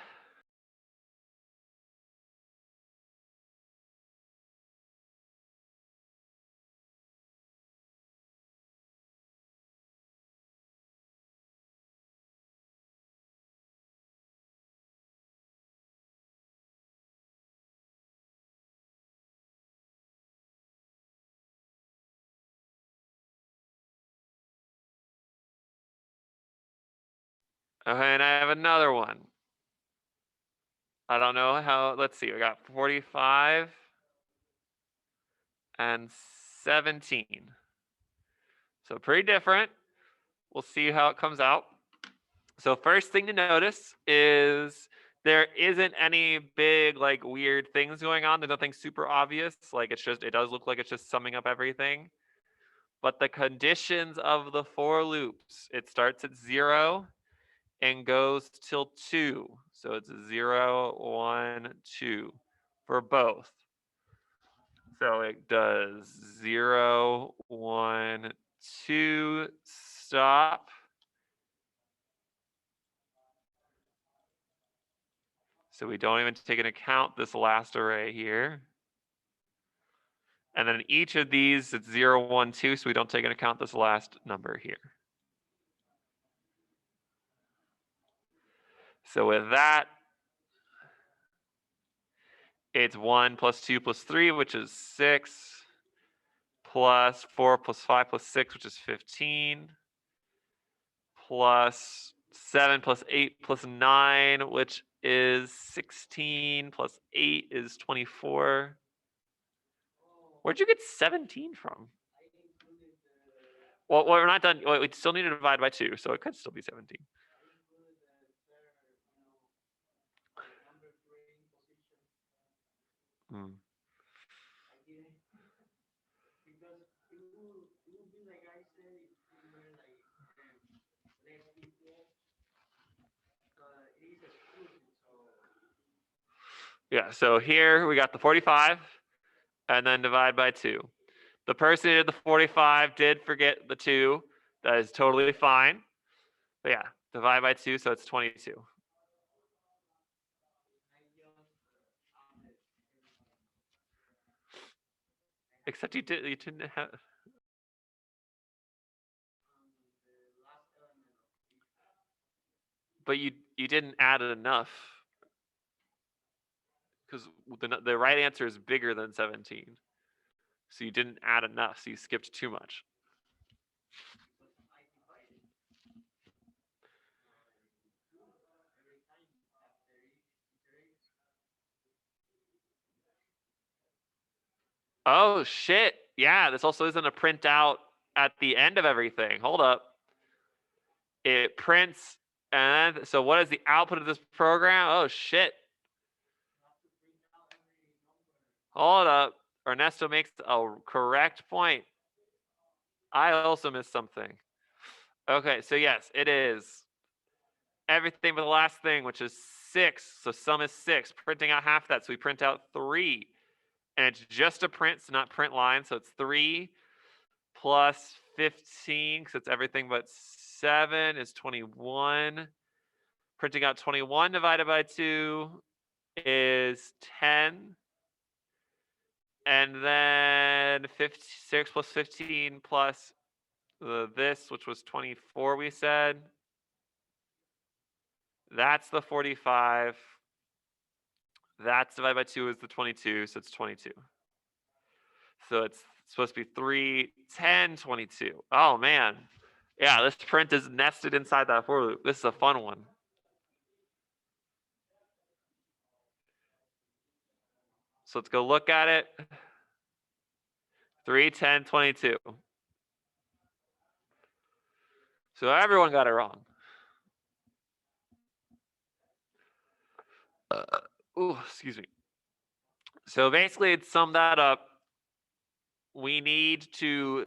Speaker 1: Okay, and I have another one. I don't know how, let's see, we got 45 and 17. So pretty different. We'll see how it comes out. So first thing to notice is there isn't any big like weird things going on. There's nothing super obvious. Like it does look like it's just summing up everything. But the conditions of the for loops, it starts at 0 and goes till 2. So it's 0, 1, 2 for both. So it does 0, 1, 2, stop. So we don't even take into account this last array here. And then each of these, it's 0, 1, 2, so we don't take into account this last number here. So with that, it's 1 plus 2 plus 3, which is 6, plus 4 plus 5 plus 6, which is 15, plus 7 plus 8 plus 9, which is 16, plus 8 is 24. Where'd you get 17 from? Well, we're not done. We still need to divide by 2, so it could still be 17. Hmm. Yeah, so here we got the 45 and then divide by 2. The person who did the 45 did forget the 2. That is totally fine. But yeah, divide by 2, so it's 22. Except you didn't have. But you didn't add it enough. Because the right answer is bigger than 17. So you didn't add enough, so you skipped too much. Oh shit. Yeah, this also isn't a printout at the end of everything. Hold up. It prints, and so what is the output of this program? Oh shit. Hold up. Ernesto makes a correct point. I also missed something. Okay, so yes, it is everything but the last thing, which is 6. So sum is 6. Printing out half that, so we print out 3. And it's just a print, so not print line. So it's 3 plus 15, because it's everything but 7 is 21. Printing out 21 divided by 2 is 10. And then 6 plus 15 plus this, which was 24, we said. That's the 45. That's divided by 2 is the 22, so it's 22. So it's supposed to be 3, 10, 22. Oh, man. Yeah, this print is nested inside that for loop. This is a fun one. So let's go look at it. 3, 10, 22. So everyone got it wrong. Excuse me. So basically, to sum that up, we need to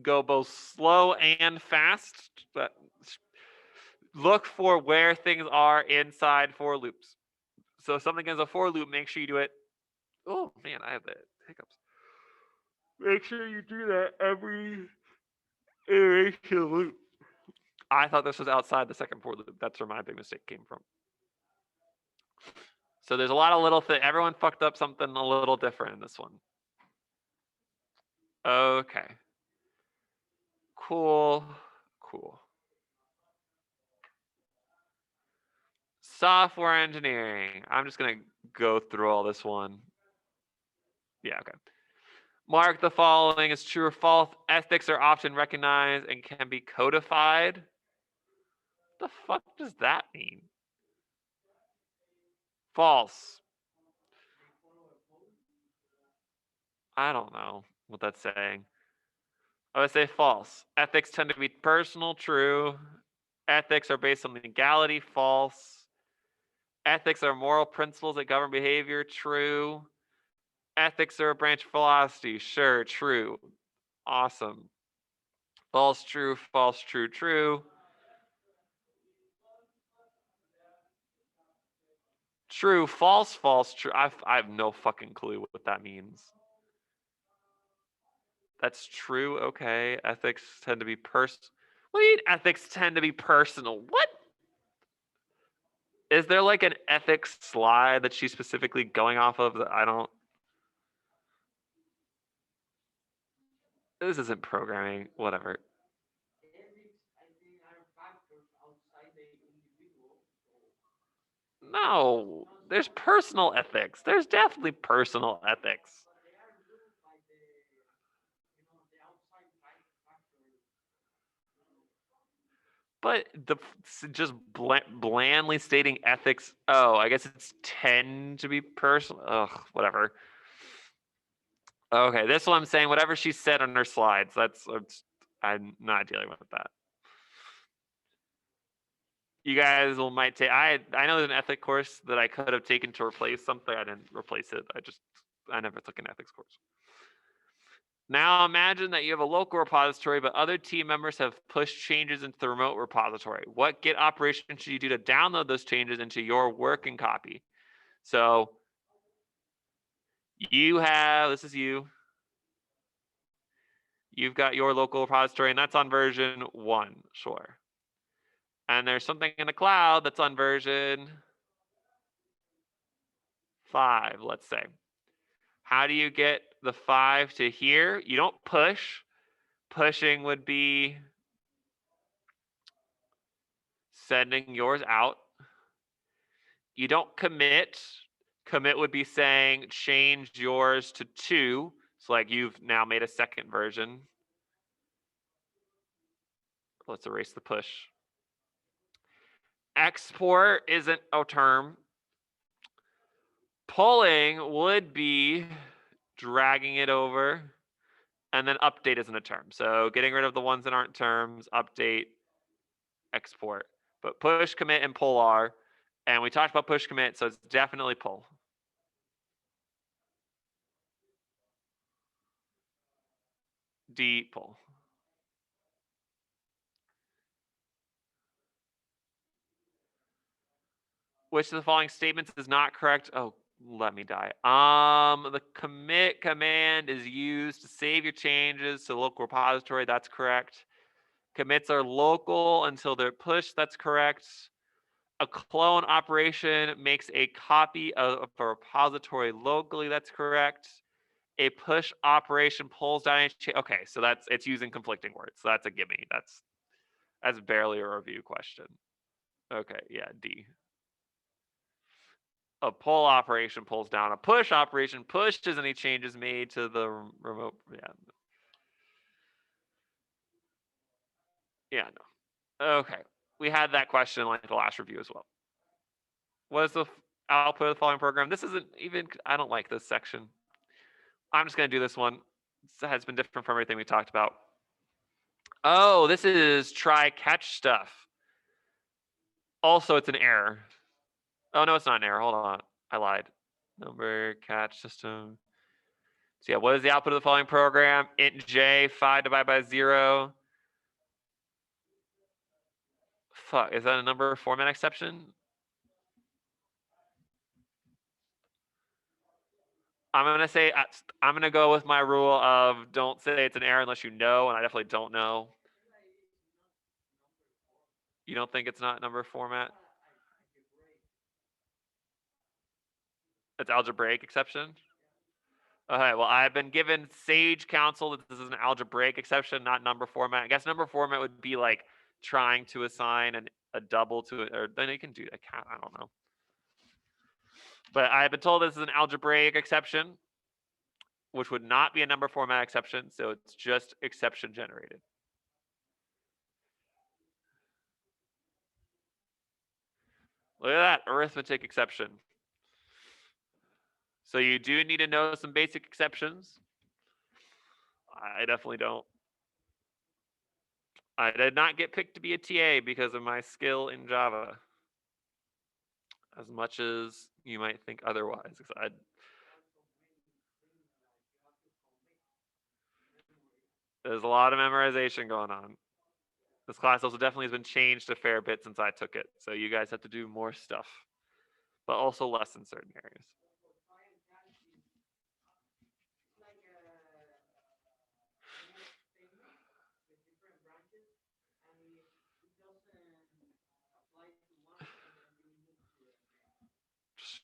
Speaker 1: go both slow and fast. But look for where things are inside for loops. So if something is a for loop, make sure you do it. Oh man, I have the hiccups. Make sure you do that every iteration loop. I thought this was outside the second for loop. That's where my big mistake came from. So there's a lot of little things. Everyone fucked up something a little different in this one. Okay. Cool. Software engineering. I'm just going to go through all this one. Yeah, okay. Mark the following as true or false. Ethics are often recognized and can be codified. What the fuck does that mean? False. I don't know what that's saying. I would say false. Ethics tend to be personal, true. Ethics are based on legality, false. Ethics are moral principles that govern behavior, true. Ethics are a branch of philosophy, sure, true. Awesome. False, true, true. True, false, true. I have no fucking clue what that means. That's true, okay. Ethics tend to be What do you mean ethics tend to be personal? What? Is there like an ethics slide that she's specifically going off of that I don't... This isn't programming, whatever. No, there's personal ethics. There's definitely personal ethics. But just blandly stating ethics. Oh, I guess it's tend to be personal. Ugh, whatever. Okay, this one I'm saying whatever she said on her slides. I'm not dealing with that. You guys might take. I know there's an ethics course that I could have taken to replace something. I didn't replace it. I never took an ethics course. Now imagine that you have a local repository, but other team members have pushed changes into the remote repository. What Git operation should you do to download those changes into your working copy? So this is you. You've got your local repository, and that's on version 1, sure. And there's something in the cloud that's on version 5, let's say. How do you get the 5 to here? You don't push. Pushing would be sending yours out. You don't commit. Commit would be saying change yours to 2. So like you've now made a second version. Let's erase the push. Export isn't a term. Pulling would be dragging it over. And then update isn't a term. So getting rid of the ones that aren't terms, update, export. But push, commit, and pull are. And we talked about push commit, so it's definitely pull. D, pull. Which of the following statements is not correct? Oh, let me die. The commit command is used to save your changes to the local repository. That's correct. Commits are local until they're pushed. That's correct. A clone operation makes a copy of a repository locally. That's correct. A push operation pulls down a okay, so it's using conflicting words. So that's a gimme. That's barely a review question. Okay, yeah, D. A pull operation pulls down. A push operation pushes any changes made to the remote. Yeah, no. Okay, we had that question like the last review as well. What is the output of the following program? This isn't even, I don't like this section. I'm just going to do this one. It has been different from everything we talked about. Oh, this is try catch stuff. Also, it's an error. Oh, no, it's not an error. Hold on. I lied. Number catch system. So yeah, what is the output of the following program? Int j, 5 divided by 0. Fuck, is that a number format exception? I'm gonna go with my rule of don't say it's an error unless you know, and I definitely don't know. You don't think it's not number format? It's algebraic exception? Okay, well, I've been given sage counsel that this is an algebraic exception, not number format. I guess number format would be like trying to assign a double to it, or then you can do a count. I don't know. But I've been told this is an algebraic exception, which would not be a number format exception, so it's just exception generated. Look at that, arithmetic exception. So you do need to know some basic exceptions. I definitely don't. I did not get picked to be a TA because of my skill in Java, as much as you might think otherwise. There's a lot of memorization going on. This class also definitely has been changed a fair bit since I took it, so you guys have to do more stuff, but also less in certain areas.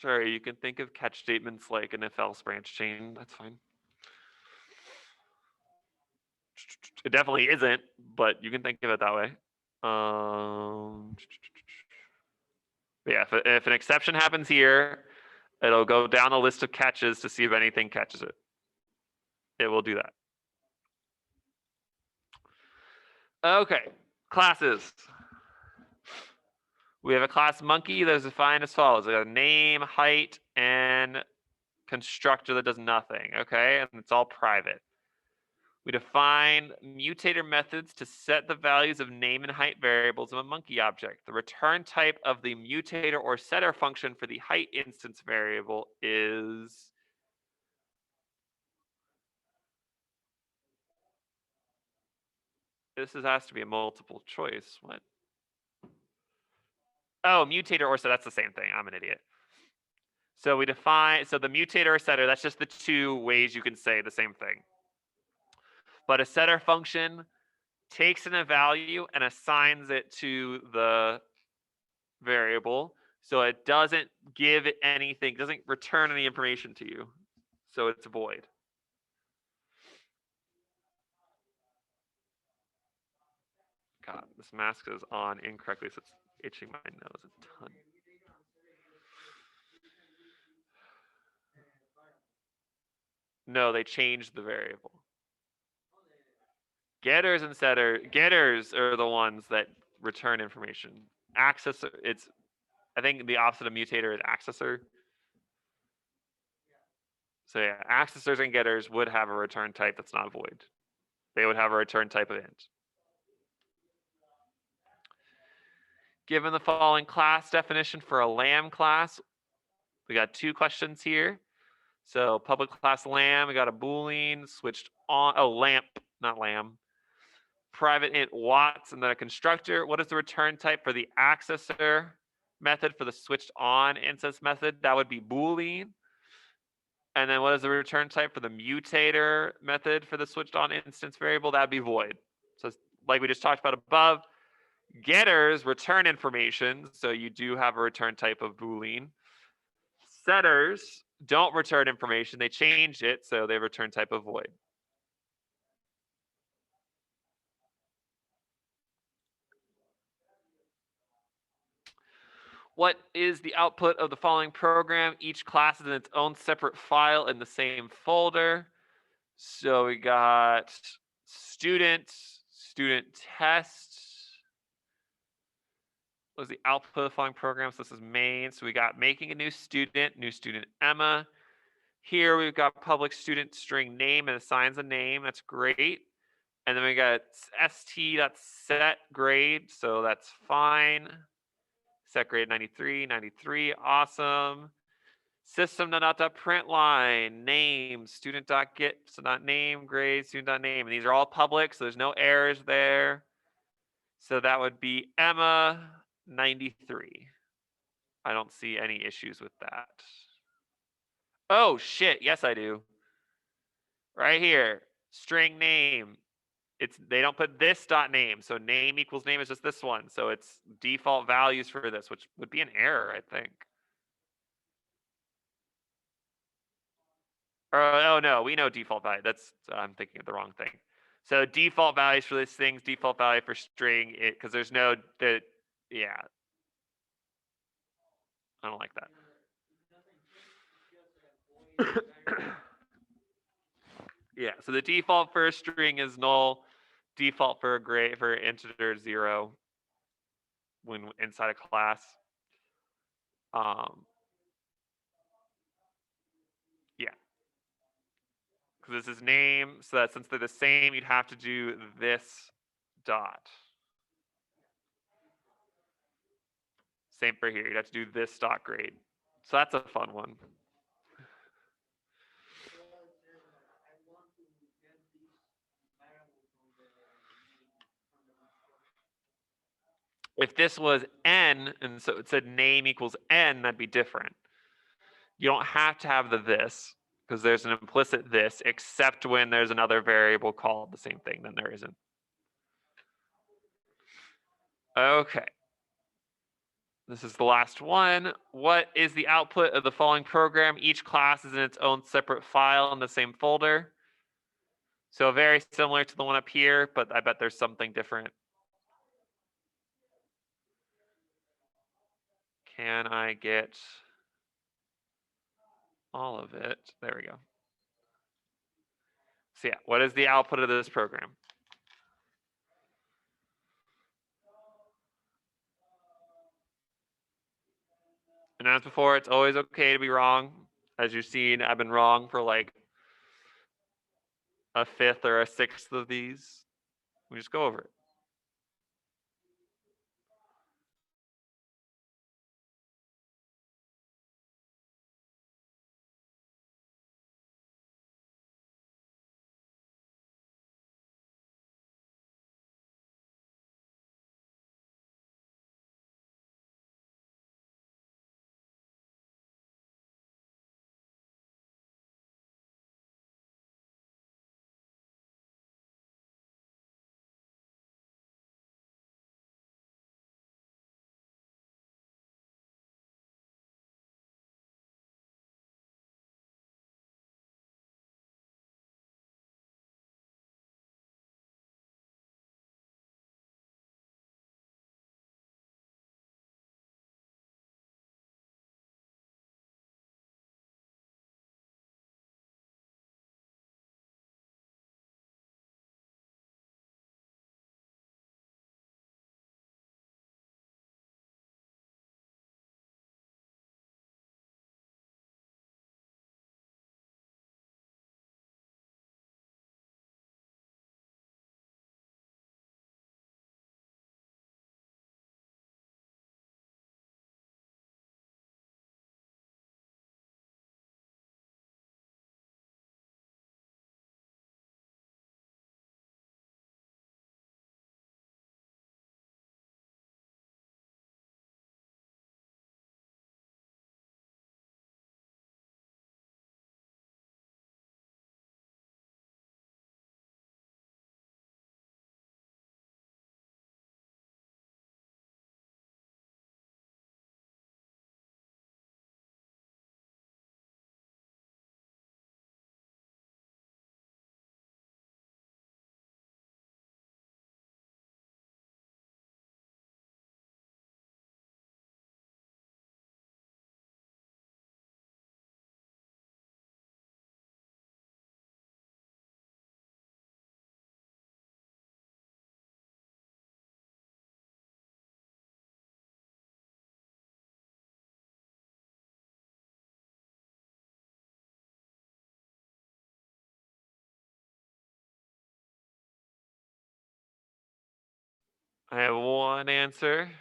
Speaker 1: Sure, you can think of catch statements like an if-else branch chain. That's fine. It definitely isn't, but you can think of it that way. Yeah, if an exception happens here, it'll go down a list of catches to see if anything catches it. It will do that. Okay, classes. We have a class monkey that is defined as follows. We got a name, height, and constructor that does nothing, okay? And it's all private. We define mutator methods to set the values of name and height variables of a monkey object. The return type of the mutator or setter function for the height instance variable is has to be a multiple choice. What? Oh, mutator or setter, that's the same thing. I'm an idiot. So we define, so the mutator or setter, that's just the two ways you can say the same thing. But a setter function takes in a value and assigns it to the variable. So it doesn't give it anything, doesn't return any information to you. So it's void. God, this mask is on incorrectly, so it's itching my nose a ton. No, they changed the variable. Getters and getters are the ones that return information. Accessor, I think the opposite of mutator is accessor. So yeah, accessors and getters would have a return type that's not void. They would have a return type of int. Given the following class definition for a lamb class, we got two questions here. So public class lamb, we got a boolean switched on, lamp, not lamb. Private int watts, and then a constructor. What is the return type for the accessor method for the switched on instance method? That would be boolean. And then what is the return type for the mutator method for the switched on instance variable? That would be void. So like we just talked about above, getters return information, so you do have a return type of boolean. Setters don't return information, they change it, so they return type of void. What is the output of the following program? Each class is in its own separate file in the same folder. So we got student test. What was the output of the following program? So this is main. So we got making a new student Emma. Here we've got public student string name and assigns a name. That's great. And then we got st.set grade. So that's fine. Set grade 93, awesome. System.out.println, name, student.get, so not name, grade, student.name. And these are all public, so there's no errors there. So that would be Emma 93. I don't see any issues with that. Oh shit, yes I do. Right here, string name. They don't put this dot name, so name equals name is just this one. So it's default values for this, which would be an error, I think. Oh no, we know default value. I'm thinking of the wrong thing. So default values for this thing's default value for string it because there's no yeah. I don't like that. Yeah, so the default for a string is null, default for a grade for integer 0 when inside a class. Yeah. Because this is name, so that since they're the same, you'd have to do this dot. Same for here, you'd have to do this dot grade. So that's a fun one. If this was n, and so it said name equals n, that'd be different. You don't have to have the this, because there's an implicit this, except when there's another variable called the same thing, then there isn't. Okay. This is the last one. What is the output of the following program? Each class is in its own separate file in the same folder. So very similar to the one up here, but I bet there's something different. Can I get all of it? There we go. So yeah, what is the output of this program? And as before, it's always okay to be wrong. As you've seen, I've been wrong for like a fifth or a sixth of these. We just go over it. I have one answer.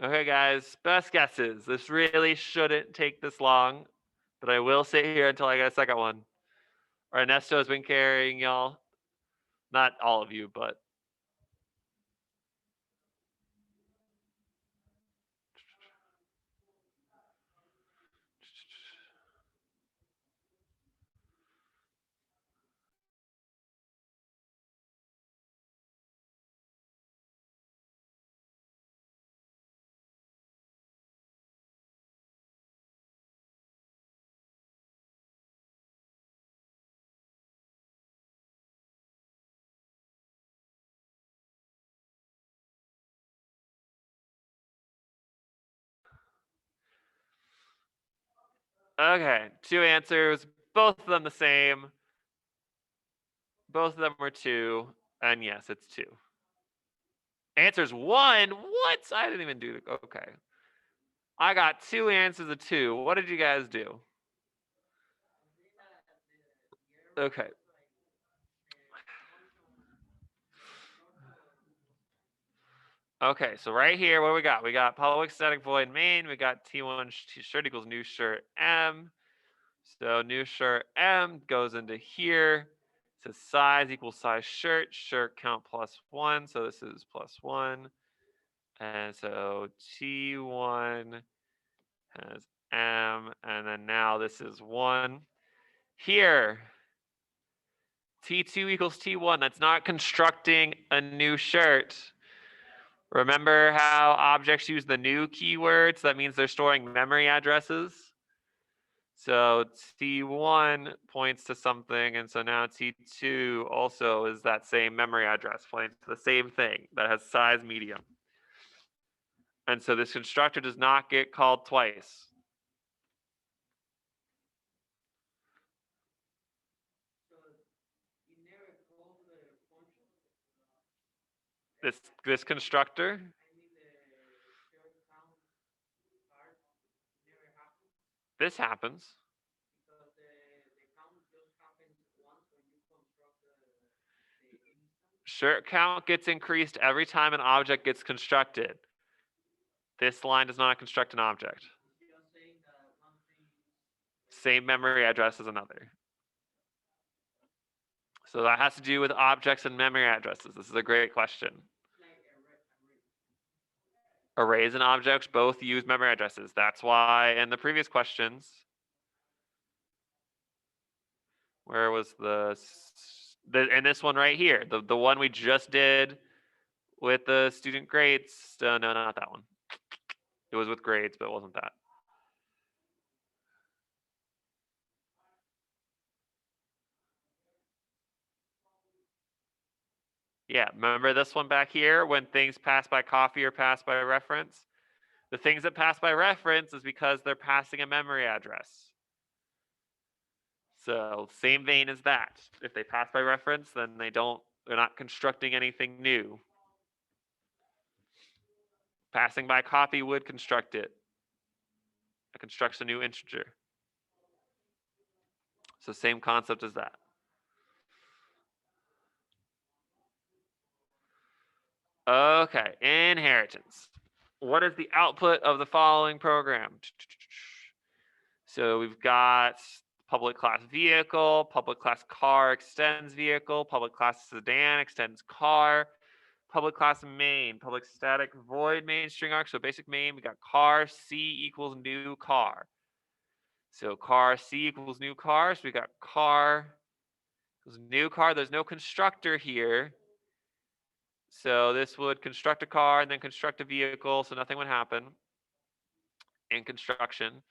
Speaker 1: Okay, guys, best guesses. This really shouldn't take this long, but I will sit here until I get a second one. Ernesto has been carrying y'all. Not all of you, but okay. 2 answers, both of them the same. Both of them were 2, and yes, it's 2. Answer's 1? What? I didn't even do it. Okay. I got 2 answers of 2. What did you guys do? Okay. Okay, so right here, what do we got? We got public static void main. We got T1 shirt equals new shirt M. So new shirt M goes into here. It says size equals size shirt count +1. So this is +1. And so T1 has M, and then now this is 1. Here, T2 equals T1. That's not constructing a new shirt. Remember how objects use the new keywords? That means they're storing memory addresses. So T1 points to something, and so now T2 also is that same memory address pointing to the same thing that has size medium. And so this constructor does not get called twice. This constructor? This happens. Shirt count gets increased every time an object gets constructed. This line does not construct an object. Same memory address as another. So that has to do with objects and memory addresses. This is a great question. Arrays and objects both use memory addresses. That's why in the previous questions, where was in this one right here, the one we just did with the student grades, no, not that one. It was with grades, but it wasn't that. Yeah, remember this one back here when things pass by copy or pass by reference? The things that pass by reference is because they're passing a memory address. So same vein as that. If they pass by reference, then they're not constructing anything new. Passing by copy would construct it. It constructs a new integer. So same concept as that. Okay, inheritance. What is the output of the following program? So we've got public class vehicle, public class car extends vehicle, public class sedan extends car, public class main, public static void main string arc. So basic main, we got car C equals new car. So car C equals new car. So we got car equals new car. There's no constructor here. So this would construct a car and then construct a vehicle. So nothing would happen in construction.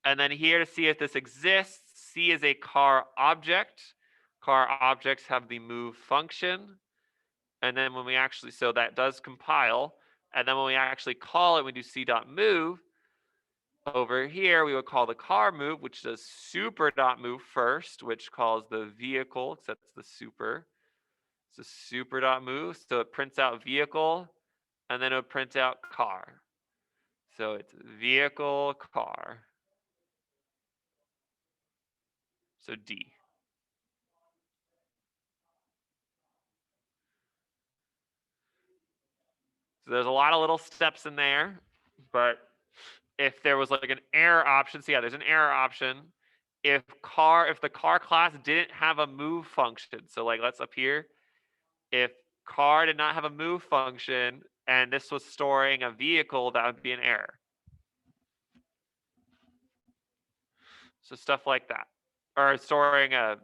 Speaker 1: And then here to see if this exists, C is a car object. Car objects have the move function. And then when we actually, so that does compile. And then when we actually call it, we do c.move. Over here, we would call the car move, which does super.move first, which calls the vehicle, except it's the super. So super.move, so it prints out vehicle, and then it would print out car. So it's vehicle, car. So D. So there's a lot of little steps in there. But if there was like an error option, so yeah, there's an error option. If the car class didn't have a move function, so like let's up here, if car did not have a move function and this was storing a vehicle, that would be an error. So stuff like that, or storing a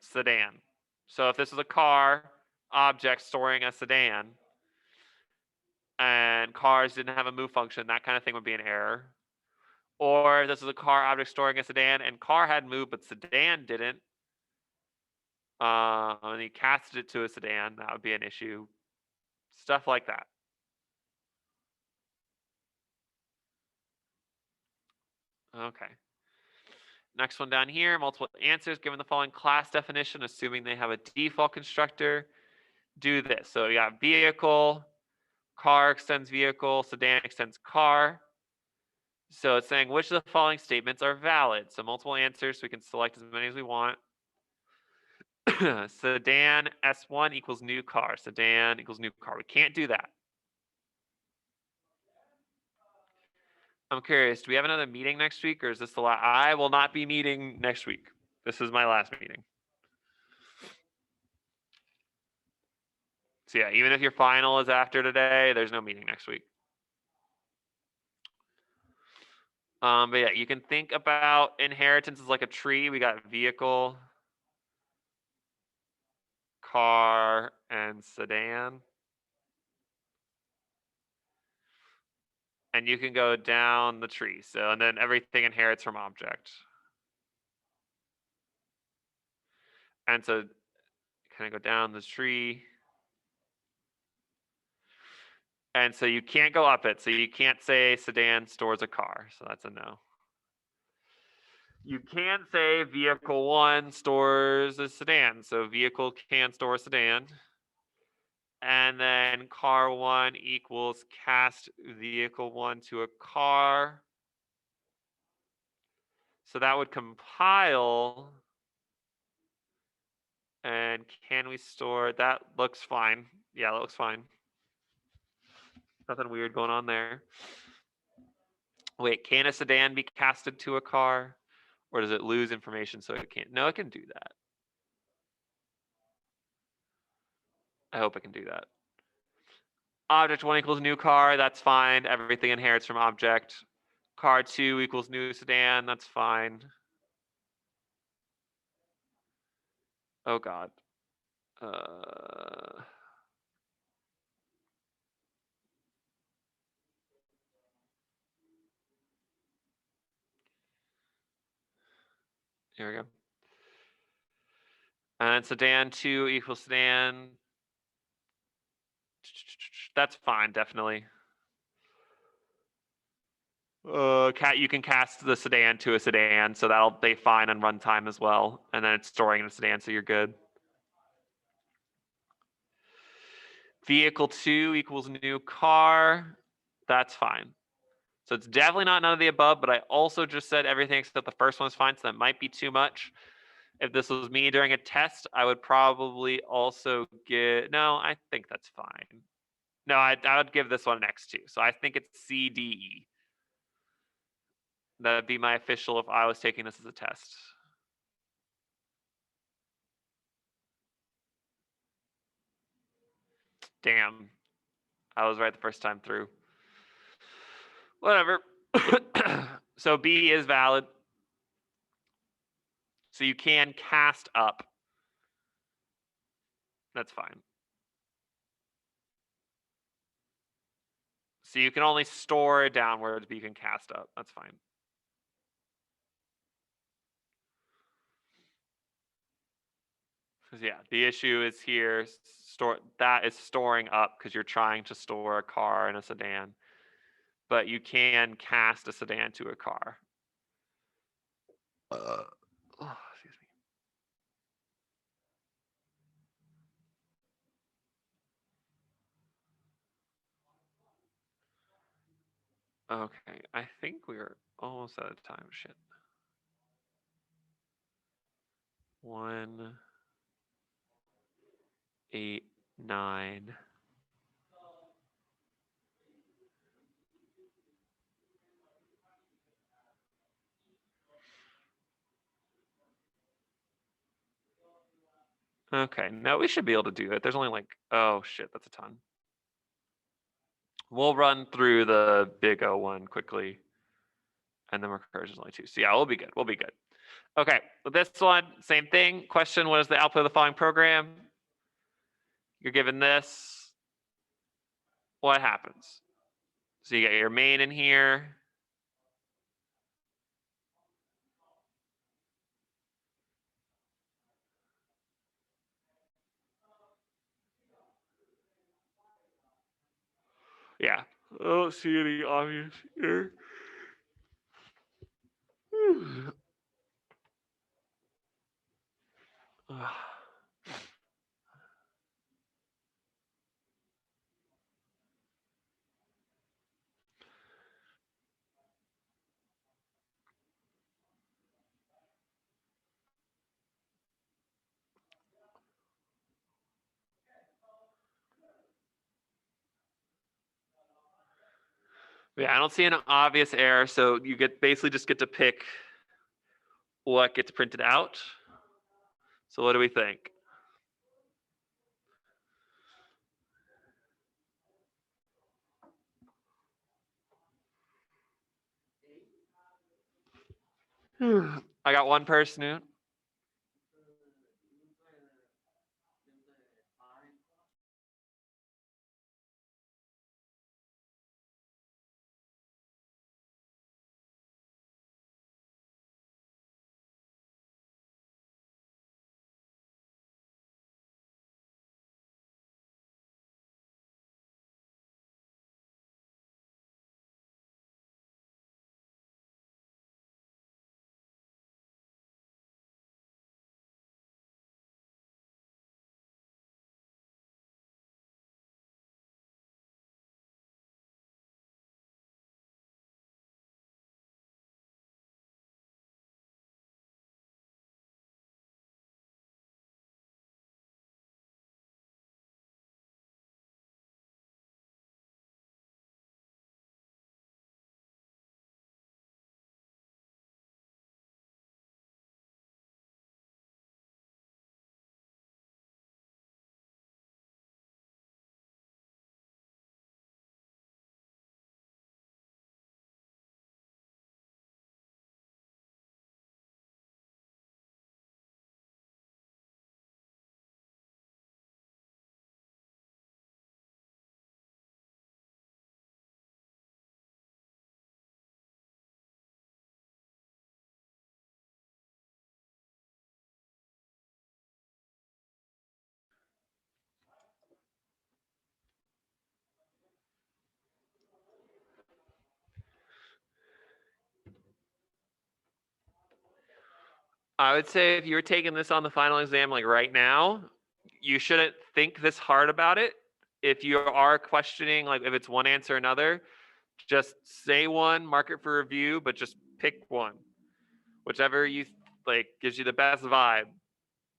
Speaker 1: sedan. So if this is a car object storing a sedan and cars didn't have a move function, that kind of thing would be an error. Or if this is a car object storing a sedan and car had moved but sedan didn't, and he casted it to a sedan, that would be an issue. Stuff like that. Okay. Next one down here, multiple answers given the following class definition, assuming they have a default constructor. Do this. So you got vehicle, car extends vehicle, sedan extends car. So it's saying which of the following statements are valid. So multiple answers, so we can select as many as we want. Sedan S1 equals new car. Sedan equals new car. We can't do that. I'm curious, do we have another meeting next week, or is this the last? I will not be meeting next week. This is my last meeting. So yeah, even if your final is after today, there's no meeting next week. But yeah, you can think about inheritance as like a tree. We got vehicle, car, and sedan. And you can go down the tree. So, and then everything inherits from object. And so kind of go down the tree. And so you can't go up it. So you can't say sedan stores a car. So that's a no. You can say vehicle 1 stores a sedan. So vehicle can store a sedan. And then car 1 equals cast vehicle 1 to a car. So that would compile. And can we store? That looks fine. Yeah, that looks fine. Nothing weird going on there. Wait, can a sedan be casted to a car? Or does it lose information so it can't? No, it can do that. I hope it can do that. Object 1 equals new car, that's fine. Everything inherits from object. Car 2 equals new sedan, that's fine. Oh God. Here we go. And sedan 2 equals sedan. That's fine, definitely. You can cast the sedan to a sedan, so that'll be fine on runtime as well. And then it's storing in a sedan, so you're good. Vehicle 2 equals new car. That's fine. So it's definitely not none of the above, but I also just said everything except the first one is fine, so that might be too much. If this was me during a test, I would probably also no, I think that's fine. No, I would give this one an X2. So I think it's C, D, E. That'd be my official if I was taking this as a test. Damn. I was right the first time through. Whatever. So B is valid. So you can cast up. That's fine. So you can only store downwards, but you can cast up. That's fine. Because yeah, the issue is here. That is storing up because you're trying to store a car and a sedan. But you can cast a sedan to a car. Oh, excuse me. Okay, I think we're almost out of time. Shit. 1, 8, 9. Okay, no, we should be able to do it. There's only like, oh shit, that's a ton. We'll run through the big O one quickly. And then recursion is only 2. So yeah, we'll be good. We'll be good. Okay, with this one, same thing. Question, what is the output of the following program? You're given this. What happens? So you get your main in here. Yeah, I don't see any obvious here. Yeah, I don't see an obvious error, so you basically just get to pick what gets printed out. So what do we think? I got one person who. I would say if you were taking this on the final exam like right now, you shouldn't think this hard about it. If you are questioning, like if it's one answer or another, just say one, mark it for review, but just pick one. Whichever you like gives you the best vibe.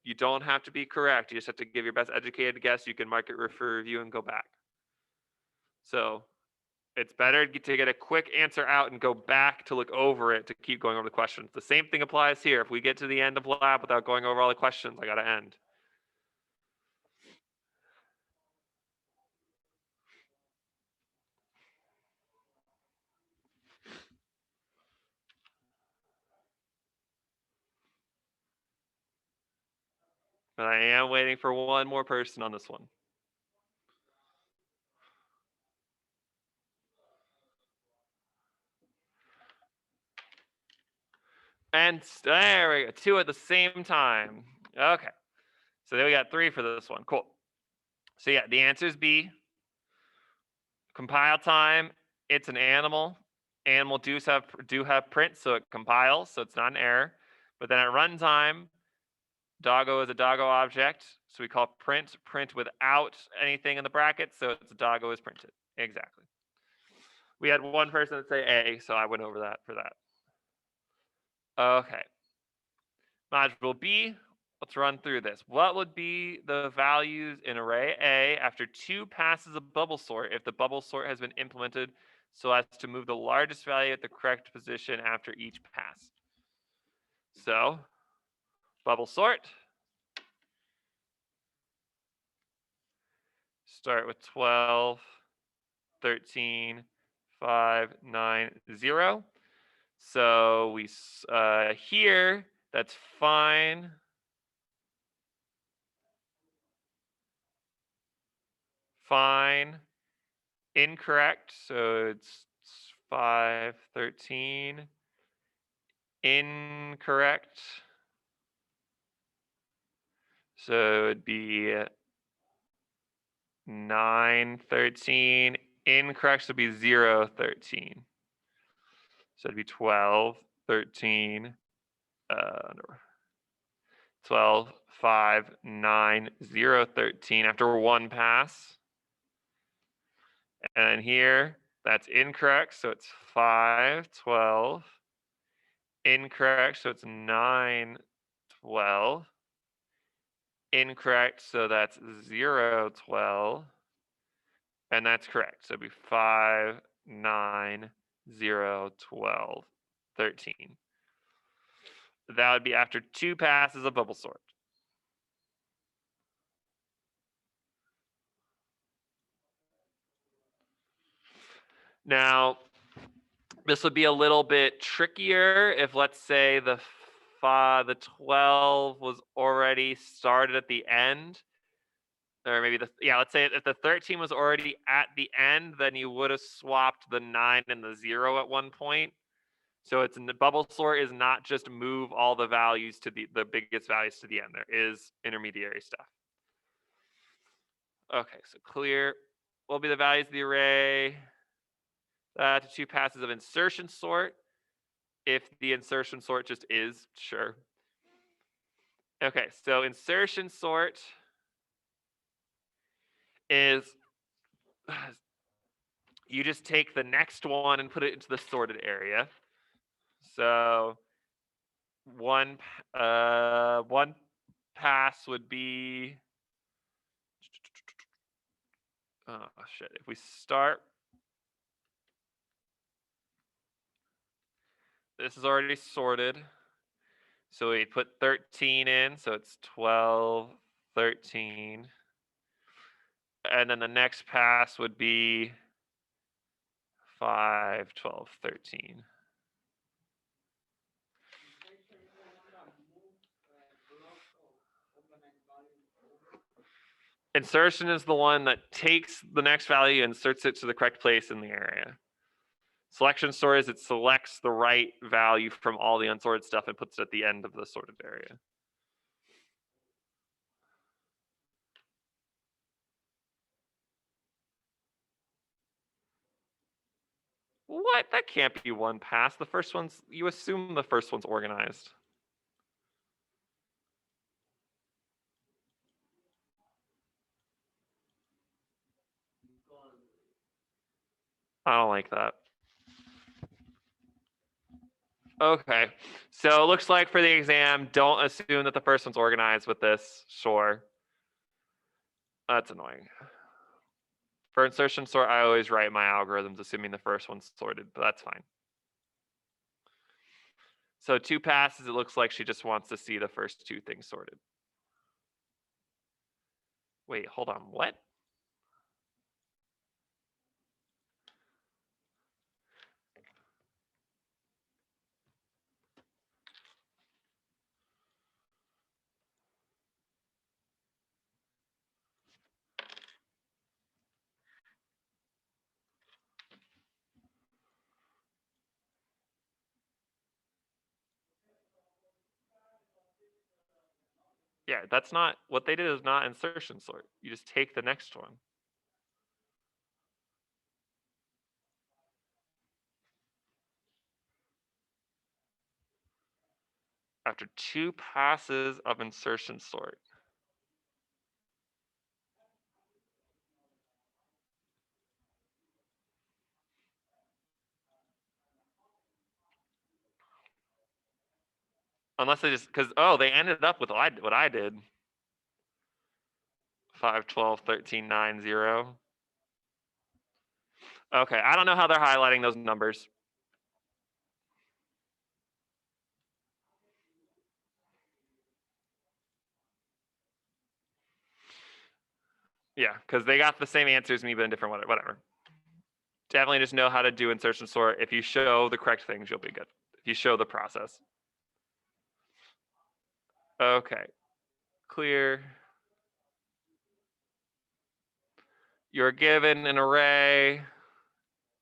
Speaker 1: You don't have to be correct. You just have to give your best educated guess. You can mark it for review and go back. So it's better to get a quick answer out and go back to look over it to keep going over the questions. The same thing applies here. If we get to the end of lab without going over all the questions, I got to end. But I am waiting for one more person on this one. And there we go, 2 at the same time. Okay. So then we got 3 for this one. Cool. So yeah, the answer is B. Compile time, it's an animal. Animal do have print, so it compiles, so it's not an error. But then at runtime, doggo is a doggo object, so we call print without anything in the brackets, so it's a doggo is printed. Exactly. We had one person that say A, so I went over that for that. Okay. Module B, let's run through this. What would be the values in array A after 2 passes of bubble sort if the bubble sort has been implemented so as to move the largest value at the correct position after each pass? So, bubble sort. start with 12, 13, 5, 9, 0. So we here, that's fine. Fine. Incorrect. So it's 5, 13. Incorrect. So it'd be 9, 13. Incorrect, so it'd be 0, 13. So it'd be 12, 13, 12, 5, 9, 0, 13 after one pass. And then here, that's incorrect, so it's 5, 12. Incorrect, so it's 9, 12. Incorrect, so that's 0, 12. And that's correct. So it'd be 5, 9, 0, 12, 13. That would be after 2 passes of bubble sort. Now, this would be a little bit trickier if, let's say, the 12 was already started at the end. Or maybe let's say if the 13 was already at the end, then you would have swapped the 9 and the 0 at one point. So it's in the bubble sort is not just move all the values to the biggest values to the end. There is intermediary stuff. Okay, so clear will be the values of the array. To 2 passes of insertion sort. If the insertion sort just is, sure. Okay, so insertion sort is you just take the next one and put it into the sorted area. So one pass would be, oh shit, if we start, this is already sorted. So we put 13 in, so it's 12, 13. And then the next pass would be 5, 12, 13. Insertion is the one that takes the next value and inserts it to the correct place in the area. Selection sort is it selects the right value from all the unsorted stuff and puts it at the end of the sorted area. What? That can't be one pass. The first one's, you assume the first one's organized. I don't like that. Okay, so it looks like for the exam, don't assume that the first one's organized with this, sure. That's annoying. For insertion sort, I always write my algorithms assuming the first one's sorted, but that's fine. So 2 passes, it looks like she just wants to see the first 2 things sorted. Wait, hold on, what? Yeah, that's not, what they did is not insertion sort. You just take the next one. After 2 passes of insertion sort. Unless they just, because, oh, they ended up with what I did. 5, 12, 13, 9, 0. Okay, I don't know how they're highlighting those numbers. Yeah, because they got the same answers as me, but in different whatever. Definitely just know how to do insertion sort. If you show the correct things, you'll be good. If you show the process. Okay, clear. You're given an array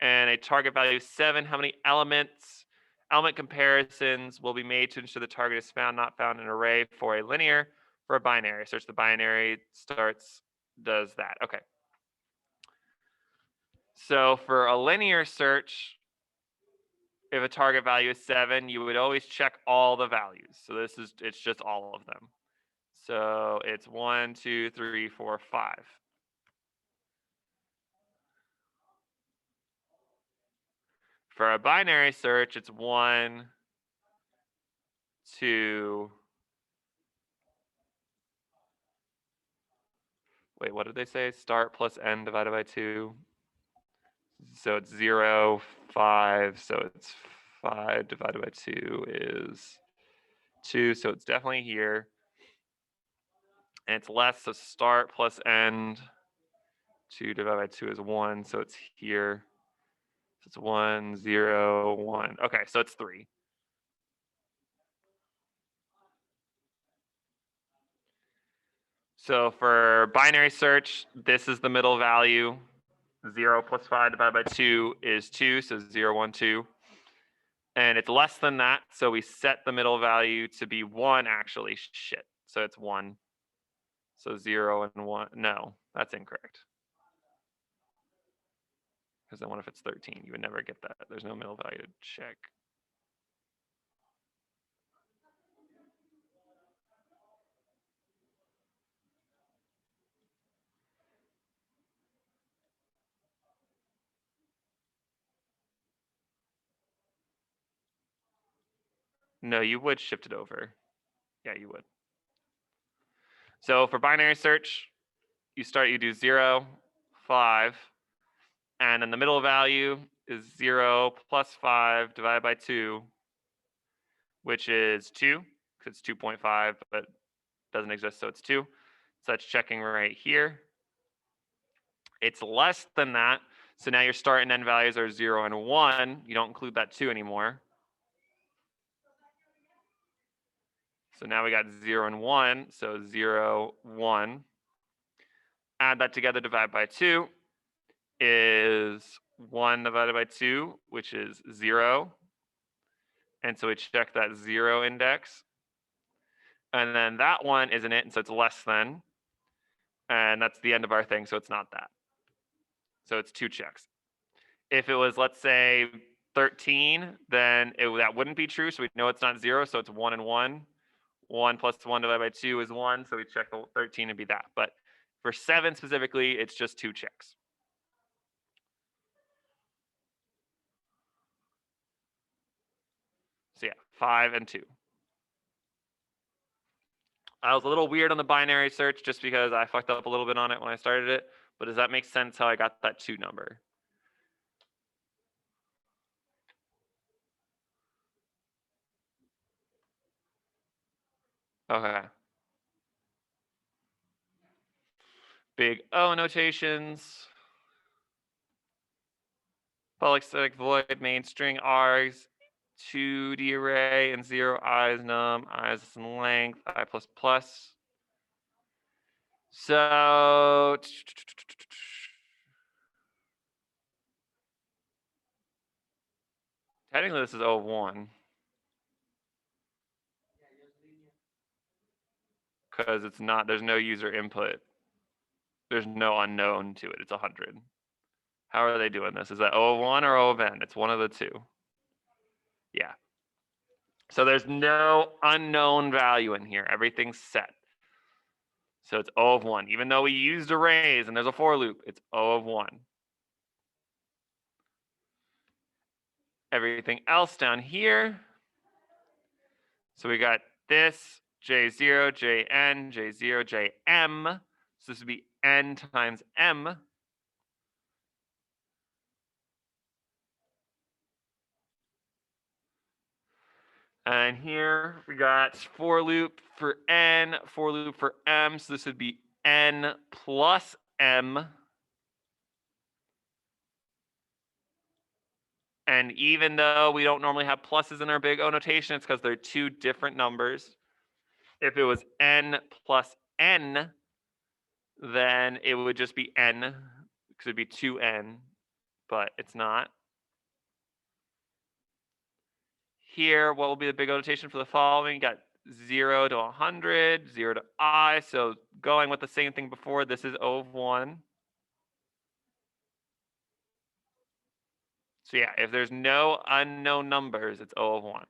Speaker 1: and a target value of 7. How many elements? Element comparisons will be made to ensure the target is found, not found in an array for a linear. For a binary, search the binary does that. Okay. So for a linear search, if a target value is 7, you would always check all the values. So it's just all of them. So it's 1, 2, 3, 4, 5. For a binary search, it's 1, 2. Wait, what did they say? Start plus n divided by 2. So it's 0, 5. So it's 5 divided by 2 is 2. So it's definitely here. And it's less, so start plus end. 2 divided by 2 is 1. So it's here. So it's 1, 0, 1. Okay, so it's 3. So for binary search, this is the middle value. 0 plus 5 divided by 2 is 2, so 0, 1, 2. And it's less than that, so we set the middle value to be 1 actually. Shit, so it's 1. So 0 and 1, no, that's incorrect. Because then what if it's 13? You would never get that. There's no middle value to check. No, you would shift it over. Yeah, you would. So for binary search, you do 0, 5, and then the middle value is 0 plus 5 divided by 2, which is 2, because it's 2.5, but doesn't exist, so it's 2. So that's checking right here. It's less than that, so now your start and end values are 0 and 1. You don't include that 2 anymore. So now we got 0 and 1, so 0, 1. Add that together, divide by 2 is 1 divided by 2, which is 0. And so we check that 0 index. And then that one isn't it, and so it's less than. And that's the end of our thing, so it's not that. So it's 2 checks. If it was, let's say, 13, then that wouldn't be true, so we know it's not 0, so it's 1 and 1. 1 plus 1 divided by 2 is 1, so we check the 13 and be that. But for 7 specifically, it's just 2 checks. So yeah, 5 and 2. I was a little weird on the binary search just because I fucked up a little bit on it when I started it, but does that make sense how I got that 2 number? Okay. Big O notations. Public static void main string args 2D array and 0 i's num i's in length I plus plus. So technically this is O of 1. Because it's not, there's no user input. There's no unknown to it. It's 100. How are they doing this? Is that O of 1 or O of n? It's one of the two. Yeah. So there's no unknown value in here. Everything's set. So it's O of 1. Even though we used arrays and there's a for loop, it's O of 1. Everything else down here. So we got this, J0, Jn, J0, Jm. So this would be n times m. And here we got for loop for n, for loop for m. So this would be n plus M. And even though we don't normally have pluses in our big O notation, it's because they're two different numbers. If it was n plus n, then it would just be n, because it'd be 2n, but it's not. Here, what will be the big O notation for the following? You got 0 to 100, 0 to I. So going with the same thing before, this is O of 1. So yeah, if there's no unknown numbers, it's O of 1.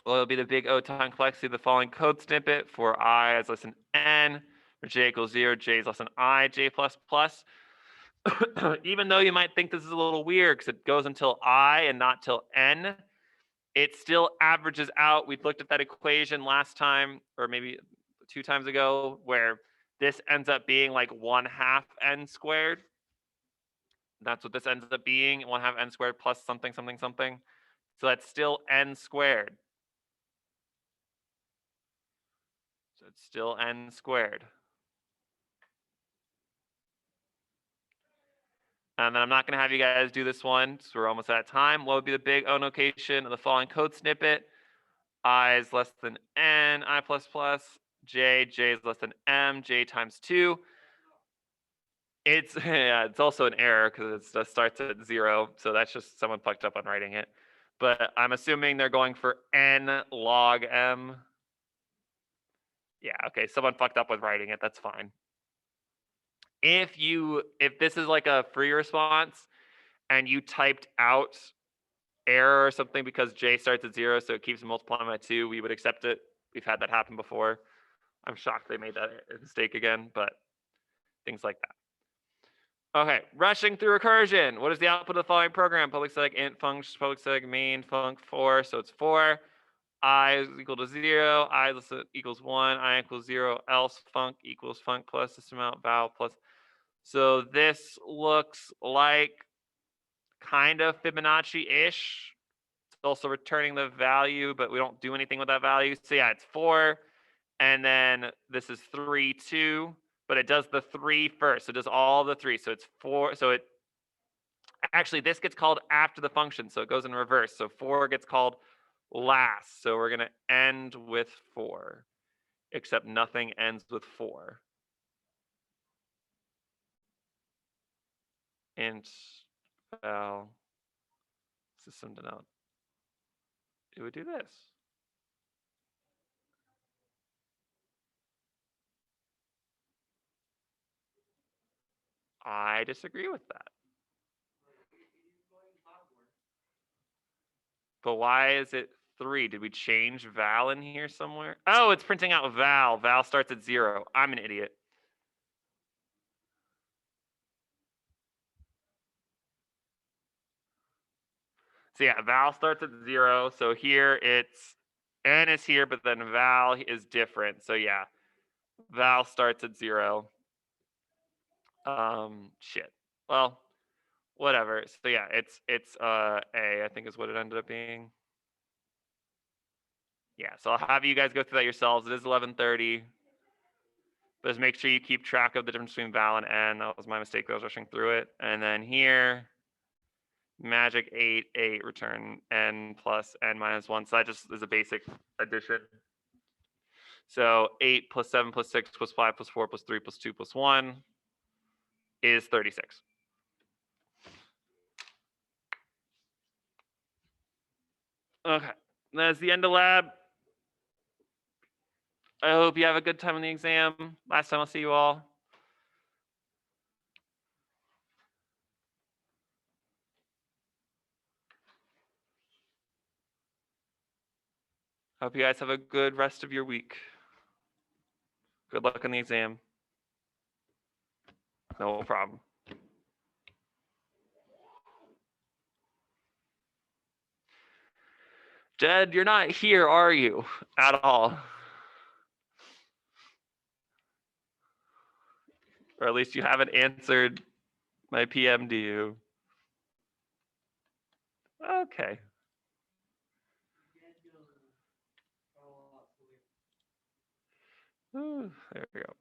Speaker 1: Well, it'll be the big O time complexity of the following code snippet for I is less than n, for j equals 0, j is less than I, j plus plus. Even though you might think this is a little weird because it goes until I and not till n, it still averages out. We looked at that equation last time, or maybe 2 times ago, where this ends up being like 1/2 n squared. That's what this ends up being, 1/2 n squared plus something, something, something. So that's still n squared. So it's still n squared. And then I'm not going to have you guys do this one, so we're almost out of time. What would be the big O notation of the following code snippet? I is less than n, I plus plus, j is less than m, j times 2. It's yeah, it's also an error because it starts at 0, so that's just someone fucked up on writing it. But I'm assuming they're going for n log m. Yeah, okay, someone fucked up with writing it, that's fine. If this is like a free response and you typed out error or something because j starts at 0, so it keeps multiplying by 2, we would accept it. We've had that happen before. I'm shocked they made that mistake again, but things like that. Okay, rushing through recursion. What is the output of the following program? Public static int func, public static main func 4, so it's 4. I is equal to 0, I equals 1, I equals 0, else func equals func plus this amount, val plus. So this looks like kind of Fibonacci-ish. It's also returning the value, but we don't do anything with that value. So yeah, it's 4. And then this is 3, 2. But it does the 3 first. So it does all the 3. So it's 4. So it actually, this gets called after the function. So it goes in reverse. So 4 gets called last. So we're going to end with 4, except nothing ends with 4. Int val system denote. It would do this. I disagree with that. But why is it 3? Did we change val in here somewhere? Oh, it's printing out val. Val starts at 0. I'm an idiot. So yeah, val starts at 0. So here it's n is here, but then val is different. So yeah, val starts at 0. Shit. Well, whatever. So yeah, it's A, I think is what it ended up being. Yeah, so I'll have you guys go through that yourselves. It is 11:30. But just make sure you keep track of the difference between val and n. That was my mistake. I was rushing through it. And then here, magic 8, 8, return n plus n minus 1. So that just is a basic addition. So 8 plus 7 plus 6 plus 5 plus 4 plus 3 plus 2 plus 1 is 36. Okay, that's the end of lab. I hope you have a good time on the exam. Last time I'll see you all. Hope you guys have a good rest of your week. Good luck on the exam. No problem. Jed, you're not here, are you? At all. Or at least you haven't answered my PM to you. Okay. Ooh, there we go.